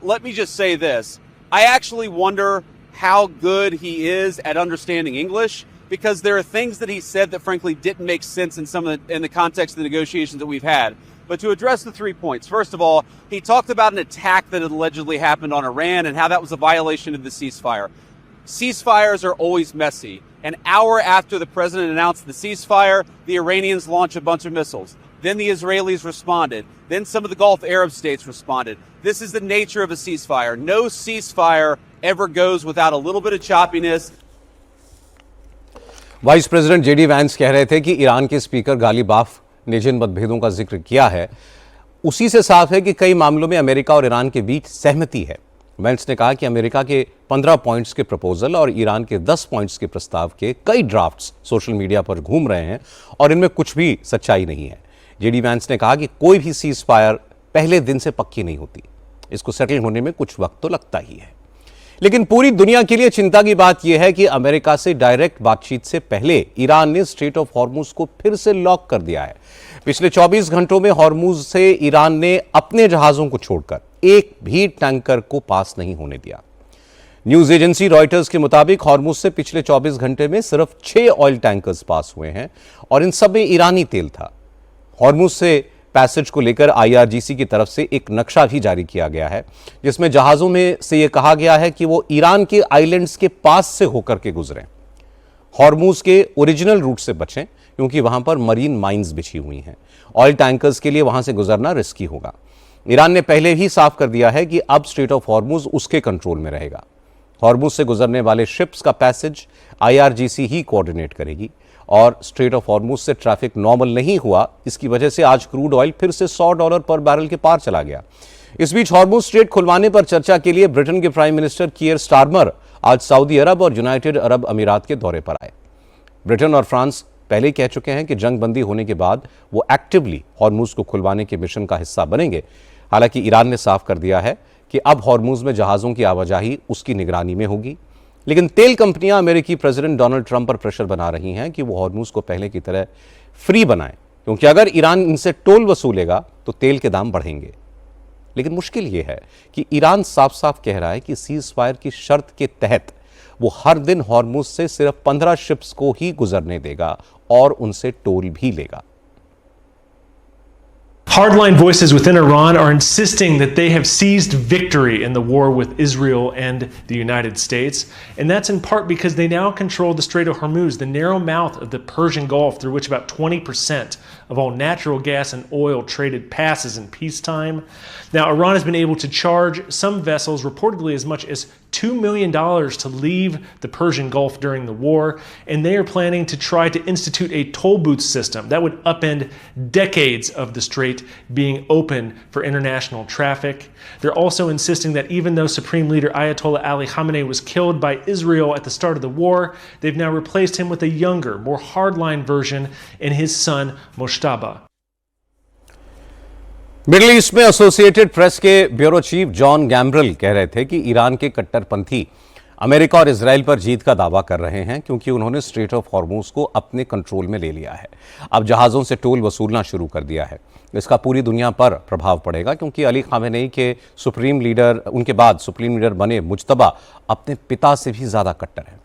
let me just say this. I actually wonder how good he is at understanding English, because there are things that he said that frankly didn't make sense in the context of the negotiations that we've had. But to address the 3 points, first of all, he talked about an attack that had allegedly happened on Iran and how that was a violation of the ceasefire. ceasefires are always messy. An hour after the president announced the ceasefire, the Iranians launched a bunch of missiles. Then the Israelis responded. Then some of the Gulf Arab states responded. This is the nature of a ceasefire. No ceasefire ever goes without a little bit of choppiness. Vice president JD Vance कह रहे थे कि Iran के speaker Ghalibaf ने जिन मतभेदों का जिक्र किया है उसी से साफ है कि कई मामलों में अमेरिका और ईरान के बीच सहमति है। वैंस ने कहा कि अमेरिका के 15 पॉइंट्स के प्रपोजल और ईरान के 10 पॉइंट्स के प्रस्ताव के कई ड्राफ्ट्स सोशल मीडिया पर घूम रहे हैं और इनमें कुछ भी सच्चाई नहीं है। जेडी वैंस ने कहा कि कोई भी सीज फायर पहले दिन से पक्की नहीं होती, इसको सेटल होने में कुछ वक्त तो लगता ही है। लेकिन पूरी दुनिया के लिए चिंता की बात यह है कि अमेरिका से डायरेक्ट बातचीत से पहले ईरान ने स्ट्रेट ऑफ हॉर्मुज को फिर से लॉक कर दिया है। पिछले 24 घंटों में हॉर्मुज से ईरान ने अपने जहाजों को छोड़कर एक भी टैंकर को पास नहीं होने दिया। न्यूज एजेंसी रॉयटर्स के मुताबिक हॉर्मुज से पिछले 24 घंटे में सिर्फ 6 ऑयल टैंकर्स पास हुए हैं और इन सब में ईरानी तेल था। हॉर्मुज से पैसेज को लेकर आईआरजीसी की तरफ से एक नक्शा भी जारी किया गया है जिसमें जहाजों में से यह कहा गया है कि वो ईरान के आइलैंड्स के पास से होकर के गुजरें, हॉर्मुज के ओरिजिनल रूट से बचें क्योंकि वहां पर मरीन माइंस बिछी हुई हैं। ऑयल टैंकर्स के लिए वहां से गुजरना रिस्की होगा। ईरान ने पहले ही साफ कर दिया है कि अब स्ट्रेट ऑफ हॉर्मुज उसके कंट्रोल में रहेगा। हॉर्मुज से गुजरने वाले शिप्स का पैसेज आईआरजीसी ही कोऑर्डिनेट करेगी और स्ट्रेट ऑफ हॉर्मुज से ट्रैफिक नॉर्मल नहीं हुआ, इसकी वजह से आज क्रूड ऑयल फिर से $100 पर बैरल के पार चला गया। इस बीच हॉर्मुज स्ट्रेट खुलवाने पर चर्चा के लिए ब्रिटेन के प्राइम मिनिस्टर कीयर स्टारमर आज सऊदी अरब और यूनाइटेड अरब अमीरात के दौरे पर आए। ब्रिटेन और फ्रांस पहले ही कह चुके हैं कि जंग बंदी होने के बाद वो एक्टिवली हॉर्मुज को खुलवाने के मिशन का हिस्सा बनेंगे। हालांकि ईरान ने साफ कर दिया है कि अब हॉर्मुज में जहाजों की आवाजाही उसकी निगरानी में होगी। लेकिन तेल कंपनियां अमेरिकी प्रेसिडेंट डोनाल्ड ट्रंप पर प्रेशर बना रही हैं कि वो हॉर्मुज को पहले की तरह फ्री बनाएं, क्योंकि अगर ईरान इनसे टोल वसूलेगा तो तेल के दाम बढ़ेंगे। लेकिन मुश्किल यह है कि ईरान साफ साफ कह रहा है कि सीज फायर की शर्त के तहत वो हर दिन हॉर्मुज से सिर्फ 15 शिप्स को ही गुजरने देगा और उनसे टोल भी लेगा। Hardline voices within Iran are insisting that they have seized victory in the war with Israel and the United States, and that's in part because they now control the Strait of Hormuz, the narrow mouth of the Persian Gulf through which about 20% of all natural gas and oil traded passes in peacetime. Now, Iran has been able to charge some vessels reportedly as much as $2 million to leave the Persian Gulf during the war, and they are planning to try to institute a toll booth system that would upend decades of the strait being open for international traffic. They're also insisting that even though Supreme Leader Ayatollah Ali Khamenei was killed by Israel at the start of the war, they've now replaced him with a younger, more hardline version in his son Moshtaba. Middle east में associated press के bureau chief John गैम्ब्रेल कह रहे थे कि Iran के कट्टरपंथी America और Israel पर जीत का दावा कर रहे हैं क्योंकि उन्होंने स्ट्रेट ऑफ हॉर्मुज को अपने कंट्रोल में ले लिया है। अब जहाज़ों से टोल वसूलना शुरू कर दिया है। इसका पूरी दुनिया पर प्रभाव पड़ेगा क्योंकि अली खामेनेई के सुप्रीम लीडर, उनके बाद सुप्रीम लीडर बने मुज्तबा अपने पिता से भी ज्यादा कट्टर हैं।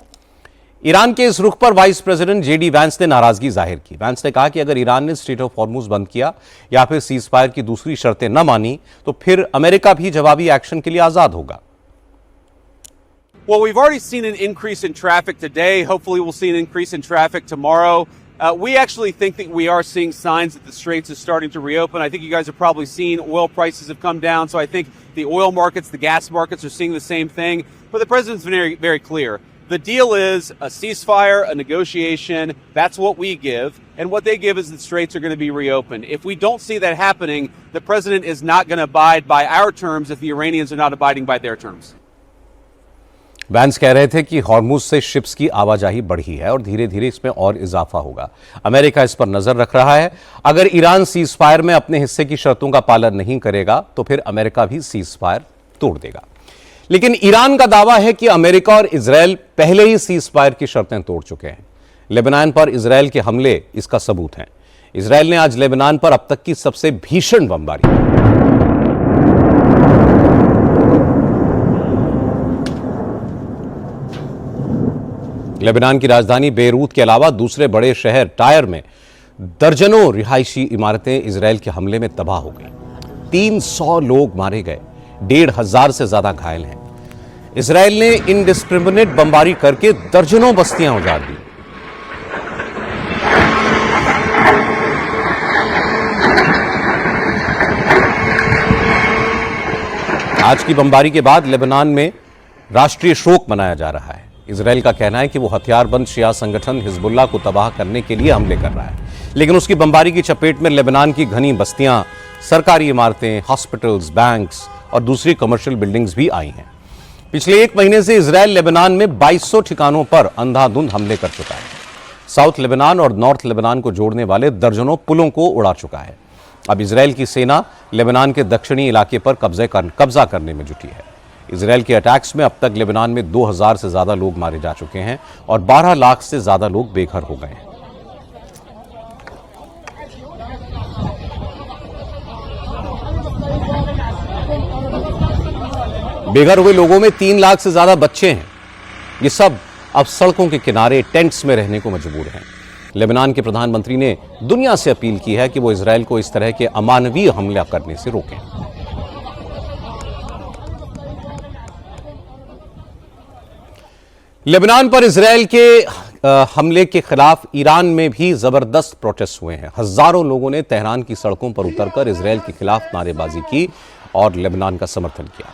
ईरान के इस रुख पर वाइस प्रेसिडेंट जेडी वैंस ने नाराजगी जाहिर की। वैंस ने कहा कि अगर ईरान ने स्ट्रेट ऑफ हॉर्मुज बंद किया या फिर सीज फायर की दूसरी शर्तें न मानी तो फिर अमेरिका भी जवाबी एक्शन के लिए आजाद होगा। Well, we've already seen an increase in traffic today. Hopefully we'll see an increase in traffic tomorrow. We actually think that we are seeing signs that the straits is starting to reopen. I think you guys have probably seen oil prices have come down, so I think the oil markets, the gas markets are seeing the same thing. But the president's been very, very clear. The deal is a ceasefire, a negotiation. That's what we give. And what they give is the straits are going to be reopened. If we don't see that happening, the president is not going to abide by our terms if the Iranians are not abiding by their terms. Vance कह रहे थे कि Hormuz से ships की आवाजाही बढ़ी है और धीरे धीरे इसमें और इजाफा होगा। अमेरिका इस पर नजर रख रहा है। अगर ईरान सीज फायर में अपने हिस्से की शर्तों का पालन नहीं करेगा तो फिर अमेरिका भी सीज फायर तोड़ देगा। लेकिन ईरान का दावा है कि अमेरिका और इजराइल पहले ही सीज फायर की शर्तें तोड़ चुके हैं। लेबनान पर इजराइल के हमले इसका सबूत हैं। इजराइल ने आज लेबनान पर अब तक की सबसे भीषण बमबारी की। लेबनान की राजधानी बेरूत के अलावा दूसरे बड़े शहर टायर में दर्जनों रिहायशी इमारतें इजराइल के हमले में तबाह हो गई। 300 लोग मारे गए, 1,500 से ज्यादा घायल हैं। इजराइल ने इनडिस्क्रिमिनेट बमबारी करके दर्जनों बस्तियां उजाड़ दी। आज की बमबारी के बाद लेबनान में राष्ट्रीय शोक मनाया जा रहा है। इजराइल का कहना है कि वो हथियारबंद शिया संगठन हिजबुल्लाह को तबाह करने के लिए हमले कर रहा है, लेकिन उसकी बमबारी की चपेट में लेबनान की घनी बस्तियां, सरकारी इमारतें, हॉस्पिटल्स, बैंक्स और दूसरी कमर्शियल बिल्डिंग्स भी आई हैं। पिछले एक महीने से इजराइल लेबनान में 2200 ठिकानों पर अंधाधुंध हमले कर चुका है। साउथ लेबनान और नॉर्थ लेबनान को जोड़ने वाले दर्जनों पुलों को उड़ा चुका है। अब इजराइल की सेना लेबनान के दक्षिणी इलाके पर कब्जा करने में जुटी है। इजराइल के अटैक्स में अब तक लेबनान में 2000 से ज्यादा लोग मारे जा चुके हैं और 12 लाख से ज्यादा लोग बेघर हो गए हैं। बेघर हुए लोगों में 3 लाख से ज्यादा बच्चे हैं। ये सब अब सड़कों के किनारे टेंट्स में रहने को मजबूर हैं। लेबनान के प्रधानमंत्री ने दुनिया से अपील की है कि वो इजराइल को इस तरह के अमानवीय हमला करने से रोकें। लेबनान पर इजराइल के हमले के खिलाफ ईरान में भी जबरदस्त प्रोटेस्ट हुए हैं। हजारों लोगों ने तेहरान की सड़कों पर उतरकर इजराइल के खिलाफ नारेबाजी की और लेबनान का समर्थन किया।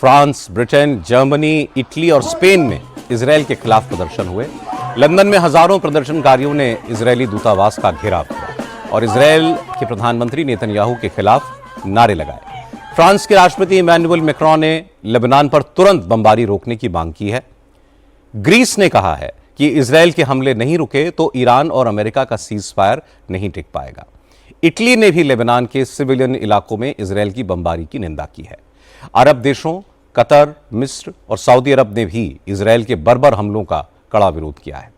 फ्रांस, ब्रिटेन, जर्मनी, इटली और स्पेन में इजराइल के खिलाफ प्रदर्शन हुए। लंदन में हजारों प्रदर्शनकारियों ने इजरायली दूतावास का घेराव किया और इजराइल के प्रधानमंत्री नेतन्याहू के खिलाफ नारे लगाए। फ्रांस के राष्ट्रपति इमैनुअल मैक्रोन ने लेबनान पर तुरंत बमबारी रोकने की मांग की है। ग्रीस ने कहा है कि इजराइल के हमले नहीं रुके तो ईरान और अमेरिका का सीज फायर नहीं टिक पाएगा। इटली ने भी लेबनान के सिविलियन इलाकों में इजराइल की बमबारी की निंदा की है। अरब देशों कतर, मिस्र और सऊदी अरब ने भी इजराइल के बर्बर हमलों का कड़ा विरोध किया है।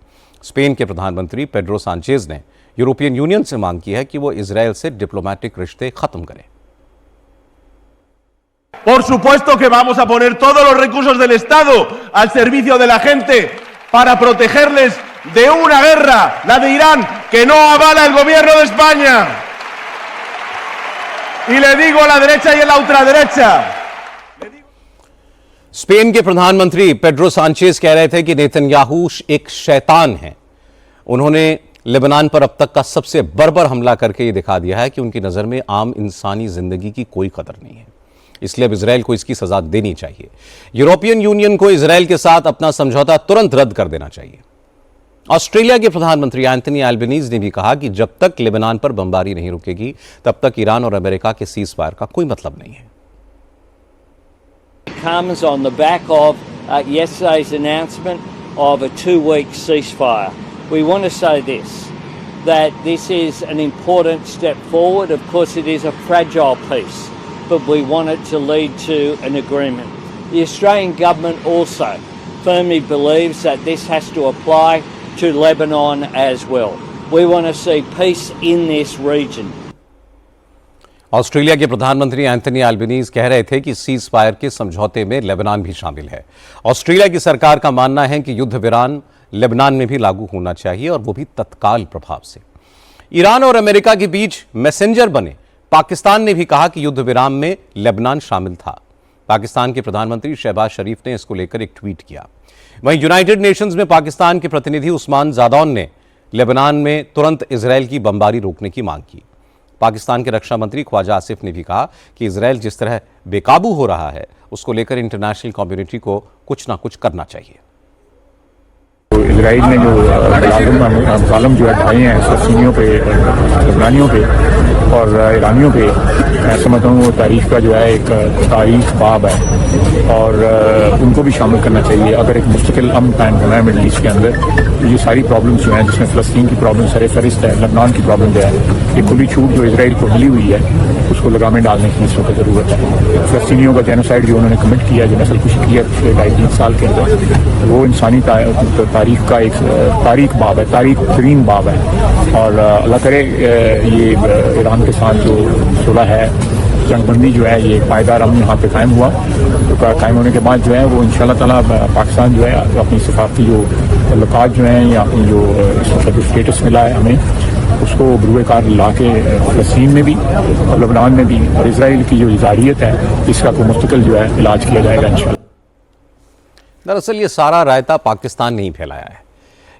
स्पेन के प्रधानमंत्री पेड्रो सांचेज ने यूरोपियन यूनियन से मांग की है कि वो इजराइल से डिप्लोमेटिक रिश्ते खत्म करें। Por supuesto que vamos a poner todos los recursos del Estado al servicio de la gente para protegerles de una guerra, la de Irán, que no avala el gobierno de España. Y le digo a la derecha y a la ultraderecha. Spain के प्रधानमंत्री Pedro Sanchez कह रहे थे कि Netanyahu एक शैतान है। उन्होंने लेबनान पर अब तक का सबसे बर्बर हमला करके ये दिखा दिया है कि उनकी नजर में आम इंसानी जिंदगी की कोई कदर नहीं है, इसलिए अब इजराइल को इसकी सजा देनी चाहिए। यूरोपियन यूनियन को इजराइल के साथ अपना समझौता तुरंत रद्द कर देना चाहिए। ऑस्ट्रेलिया के प्रधानमंत्री एंथनी एल्बनीज ने भी कहा कि जब तक लेबनान पर बमबारी नहीं रुकेगी तब तक ईरान और अमेरिका के सीज फायर का कोई मतलब नहीं है। Comes on the back of yesterday's announcement of a 2-week ceasefire. We want to say this, that this is an important step forward. Of course, it is a fragile peace, but we want it to lead to an agreement. The Australian government also firmly believes that this has to apply to Lebanon as well. We want to see peace in this region. Australia के प्रधानमंत्री Anthony Albanese कह रहे थे कि cease fire के समझौते में Lebanon भी शामिल है। ऑस्ट्रेलिया की सरकार का मानना है कि युद्ध विराम लेबनान में भी लागू होना चाहिए और वो भी तत्काल प्रभाव से। ईरान और अमेरिका के बीच मैसेंजर बने पाकिस्तान ने भी कहा कि युद्ध विराम में लेबनान शामिल था। पाकिस्तान के प्रधानमंत्री शहबाज शरीफ ने इसको लेकर एक ट्वीट किया। वहीं यूनाइटेड नेशंस में पाकिस्तान के प्रतिनिधि उस्मान जादौन ने लेबनान में तुरंत इजराइल की बमबारी रोकने की मांग की। पाकिस्तान के रक्षा मंत्री ख्वाजा आसिफ ने भी कहा कि इजराइल जिस तरह बेकाबू हो रहा है उसको लेकर इंटरनेशनल कम्युनिटी को कुछ ना कुछ करना चाहिए। तो इजराइल ने जो मुसालम जो है ढाए हैं फलस्तीनियों पे, लबनानियों पे और ईरानियों पे, मैं समझता हूँ वो तारीख का जो है एक तारीख बाब है और उनको भी शामिल करना चाहिए। अगर एक मुस्तकिल अमन कायम होना है मिडल ईस्ट के अंदर तो ये सारी प्रॉब्लम्स जो हैं जिसमें फ़लस्तीन की प्रॉब्लम सरफहरिस्त है, लबनान की प्रॉब्लम जो है, ये खुली छूट जो इजराइल को मिली हुई है उसको लगाम डालने की इस वक्त ज़रूरत है। फ़लस्तीनियों का जेनोसाइड जो उन्होंने कमिट किया, जो नस्लकुशी की है पिछले 2.5-3 साल के अंदर, वो इंसानी तारीख का एक तारीख बाब है, तारीख तरीन बाब है। और अल्लाह करे ये ईरान के साथ जो सुलह है, जंगबंदी जो है, ये पायदार अमन यहाँ पे कायम हुआ, तो कायम होने के बाद जो है वो इंशाल्लाह ताला पाकिस्तान जो है अपनी सफारती जो तल्लुकात जो हैं या अपनी जो इस वक्त जो स्टेटस मिला है हमें, उसको बरूए कार ला के फ़लस्तीन में भी और लबनान में भी और इसराइल की जो जारियत है इसका को मुस्तकिल जो है इलाज किया जाएगा इंशाल्लाह। दरअसल ये सारा रायता पाकिस्तान ने ही फैलाया है।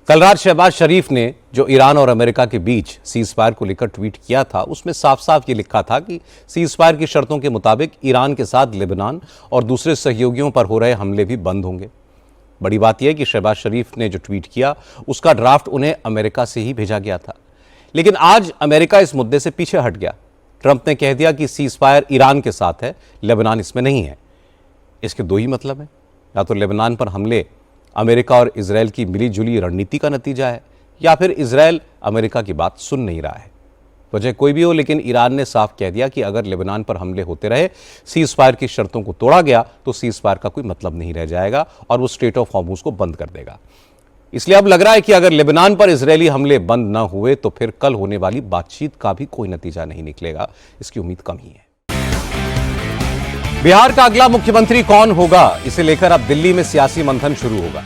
कल रात शहबाज शरीफ ने जो ईरान और अमेरिका के बीच सीज फायर को लेकर ट्वीट किया था, उसमें साफ साफ ये लिखा था कि सीज फायर की शर्तों के मुताबिक ईरान के साथ लेबनान और दूसरे सहयोगियों पर हो रहे हमले भी बंद होंगे। बड़ी बात यह है कि शहबाज शरीफ ने जो ट्वीट किया उसका ड्राफ्ट उन्हें अमेरिका से ही भेजा गया था, लेकिन आज अमेरिका इस मुद्दे से पीछे हट गया। ट्रंप ने कह दिया कि सीज फायर ईरान के साथ है, लेबनान इसमें नहीं है। इसके दो ही मतलब हैं, या तो लेबनान पर हमले अमेरिका और इजराइल की मिलीजुली रणनीति का नतीजा है, या फिर इजराइल अमेरिका की बात सुन नहीं रहा है। वजह कोई भी हो, लेकिन ईरान ने साफ कह दिया कि अगर लेबनान पर हमले होते रहे, सीज फायर की शर्तों को तोड़ा गया, तो सीज फायर का कोई मतलब नहीं रह जाएगा और वो स्ट्रेट ऑफ हॉर्मुज को बंद कर देगा। इसलिए अब लग रहा है कि अगर लेबनान पर इजरायली हमले बंद न हुए तो फिर कल होने वाली बातचीत का भी कोई नतीजा नहीं निकलेगा। इसकी उम्मीद कम ही है। बिहार का अगला मुख्यमंत्री कौन होगा, इसे लेकर अब दिल्ली में सियासी मंथन शुरू होगा।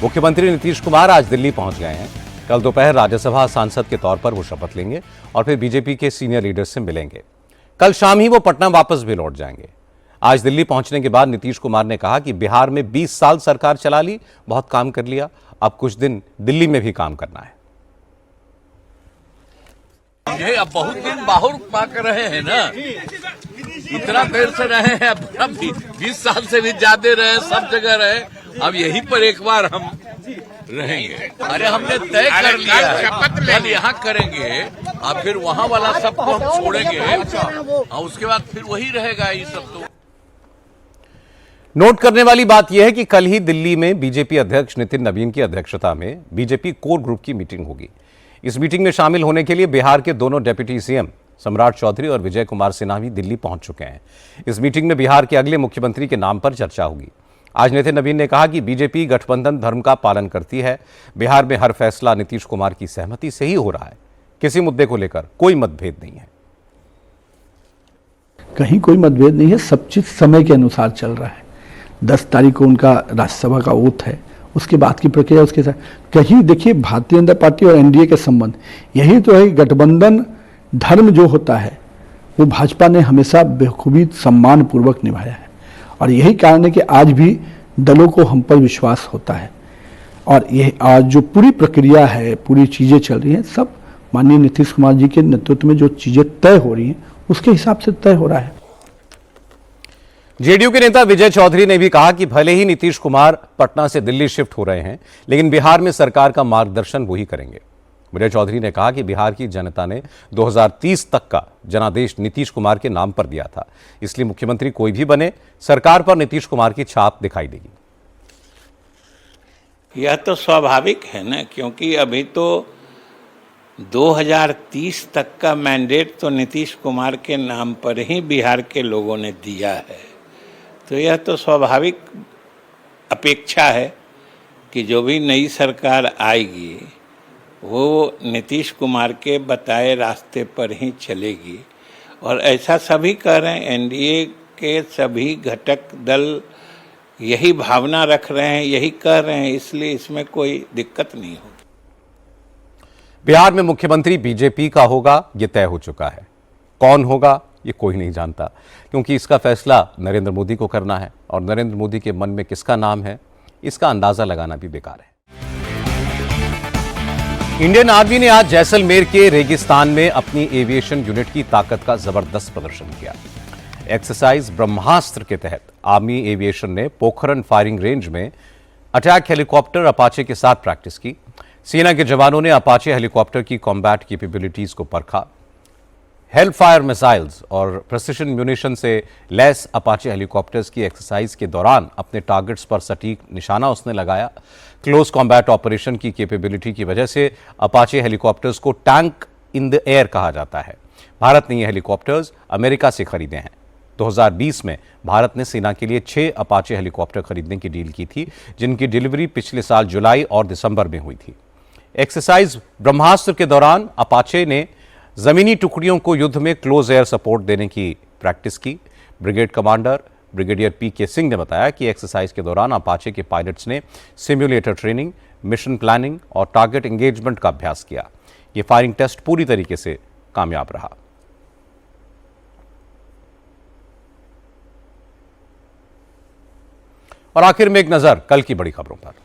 मुख्यमंत्री नीतीश कुमार आज दिल्ली पहुंच गए हैं। कल दोपहर राज्यसभा सांसद के तौर पर वो शपथ लेंगे और फिर बीजेपी के सीनियर लीडर्स से मिलेंगे। कल शाम ही वो पटना वापस भी लौट जाएंगे। आज दिल्ली पहुंचने के बाद नीतीश कुमार ने कहा कि बिहार में 20 साल सरकार चला ली, बहुत काम कर लिया, अब कुछ दिन दिल्ली में भी काम करना है। ये अब बहुत दिन बाहर पाकर रहे हैं ना, इतना देर से रहे हैं, अब 20 साल से भी ज्यादा रहे, सब जगह रहे, अब यहीं पर एक बार हम रहेंगे। अरे हमने तय कर लिया है, कल यहाँ करेंगे और फिर वहाँ वाला सबको हम छोड़ेंगे और उसके बाद फिर वही रहेगा ये सब। तो नोट करने वाली बात यह है कि कल ही दिल्ली में बीजेपी अध्यक्ष नितिन नवीन की अध्यक्षता में बीजेपी कोर ग्रुप की मीटिंग होगी। इस मीटिंग में शामिल होने के लिए बिहार के दोनों डेप्यूटी सीएम सम्राट चौधरी और विजय कुमार सिन्हा भी दिल्ली पहुंच चुके हैं। इस मीटिंग में बिहार के अगले मुख्यमंत्री के नाम पर चर्चा होगी। आज नितिन नवीन ने कहा कि बीजेपी गठबंधन धर्म का पालन करती है। बिहार में हर फैसला नीतीश कुमार की सहमति से ही हो रहा है। किसी मुद्दे को लेकर कोई मतभेद नहीं है। कहीं कोई मतभेद नहीं है, सब चीज समय के अनुसार चल रहा है। 10 तारीख को उनका राज्यसभा का ओथ है, उसके बाद की प्रक्रिया उसके साथ। कहीं देखिए भारतीय जनता पार्टी और एनडीए के संबंध यही तो है, गठबंधन धर्म जो होता है वो भाजपा ने हमेशा बेखूबी सम्मान पूर्वक निभाया है और यही कारण है कि आज भी दलों को हम पर विश्वास होता है। और ये आज जो पूरी प्रक्रिया है, पूरी चीजें चल रही हैं, सब माननीय नीतीश कुमार जी के नेतृत्व में जो चीजें तय हो रही हैं उसके हिसाब से तय हो रहा है। जेडीयू के नेता विजय चौधरी ने भी कहा कि भले ही नीतीश कुमार पटना से दिल्ली शिफ्ट हो रहे हैं, लेकिन बिहार में सरकार का मार्गदर्शन वही करेंगे। विजय चौधरी ने कहा कि बिहार की जनता ने 2030 तक का जनादेश नीतीश कुमार के नाम पर दिया था, इसलिए मुख्यमंत्री कोई भी बने, सरकार पर नीतीश कुमार की छाप दिखाई देगी। यह तो स्वाभाविक है ना, क्योंकि अभी तो 2030 तक का मैंडेट तो नीतीश कुमार के नाम पर ही बिहार के लोगों ने दिया है। तो यह तो स्वाभाविक अपेक्षा है कि जो भी नई सरकार आएगी वो नीतीश कुमार के बताए रास्ते पर ही चलेगी और ऐसा सभी कर रहे हैं। एनडीए के सभी घटक दल यही भावना रख रहे हैं, यही कर रहे हैं, इसलिए इसमें कोई दिक्कत नहीं होगी। बिहार में मुख्यमंत्री बीजेपी का होगा, यह तय हो चुका है। कौन होगा ये कोई नहीं जानता, क्योंकि इसका फैसला नरेंद्र मोदी को करना है और नरेंद्र मोदी के मन में किसका नाम है इसका अंदाजा लगाना भी बेकार है। इंडियन आर्मी ने आज जैसलमेर के रेगिस्तान में अपनी एविएशन यूनिट की ताकत का जबरदस्त प्रदर्शन किया। एक्सरसाइज ब्रह्मास्त्र के तहत आर्मी एविएशन ने पोखरण फायरिंग रेंज में अटैक हेलीकॉप्टर अपाचे के साथ प्रैक्टिस की। सेना के जवानों ने अपाचे हेलीकॉप्टर की कॉम्बैट कैपेबिलिटीज को परखा। हेलफायर मिसाइल्स और प्रेसिशन म्यूनिशन से लैस अपाचे हेलीकॉप्टर्स की एक्सरसाइज के दौरान अपने टारगेट्स पर सटीक निशाना उसने लगाया। क्लोज कॉम्बैट ऑपरेशन की कैपेबिलिटी की वजह से अपाचे हेलीकॉप्टर्स को टैंक इन द एयर कहा जाता है। भारत ने ये हेलीकॉप्टर्स अमेरिका से खरीदे हैं। 2020 में भारत ने सेना के लिए 6 अपाचे हेलीकॉप्टर खरीदने की डील की थी, जिनकी डिलीवरी पिछले साल जुलाई और दिसंबर में हुई थी। एक्सरसाइज ब्रह्मास्त्र के दौरान अपाचे ने जमीनी टुकड़ियों को युद्ध में क्लोज एयर सपोर्ट देने की प्रैक्टिस की। Brigade commander brigadier PK. Singh ने बताया कि एक्सरसाइज के दौरान अपाचे के पायलट्स ने सिम्युलेटर ट्रेनिंग, मिशन प्लानिंग और टारगेट एंगेजमेंट का अभ्यास किया। ये फायरिंग टेस्ट पूरी तरीके से कामयाब रहा। और आखिर में एक नजर कल की बड़ी खबरों पर।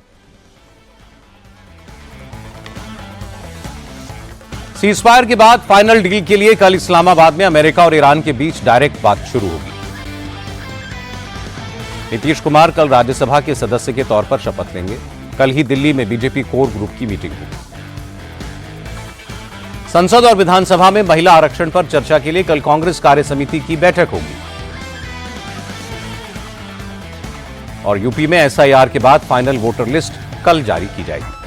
सीजफायर के बाद फाइनल डील के लिए कल इस्लामाबाद में अमेरिका और ईरान के बीच डायरेक्ट बात शुरू होगी। नीतीश कुमार कल राज्यसभा के सदस्य के तौर पर शपथ लेंगे। कल ही दिल्ली में बीजेपी कोर ग्रुप की मीटिंग होगी। संसद और विधानसभा में महिला आरक्षण पर चर्चा के लिए कल कांग्रेस कार्य समिति की बैठक होगी। और यूपी में एसआईआर के बाद फाइनल वोटर लिस्ट कल जारी की जाएगी।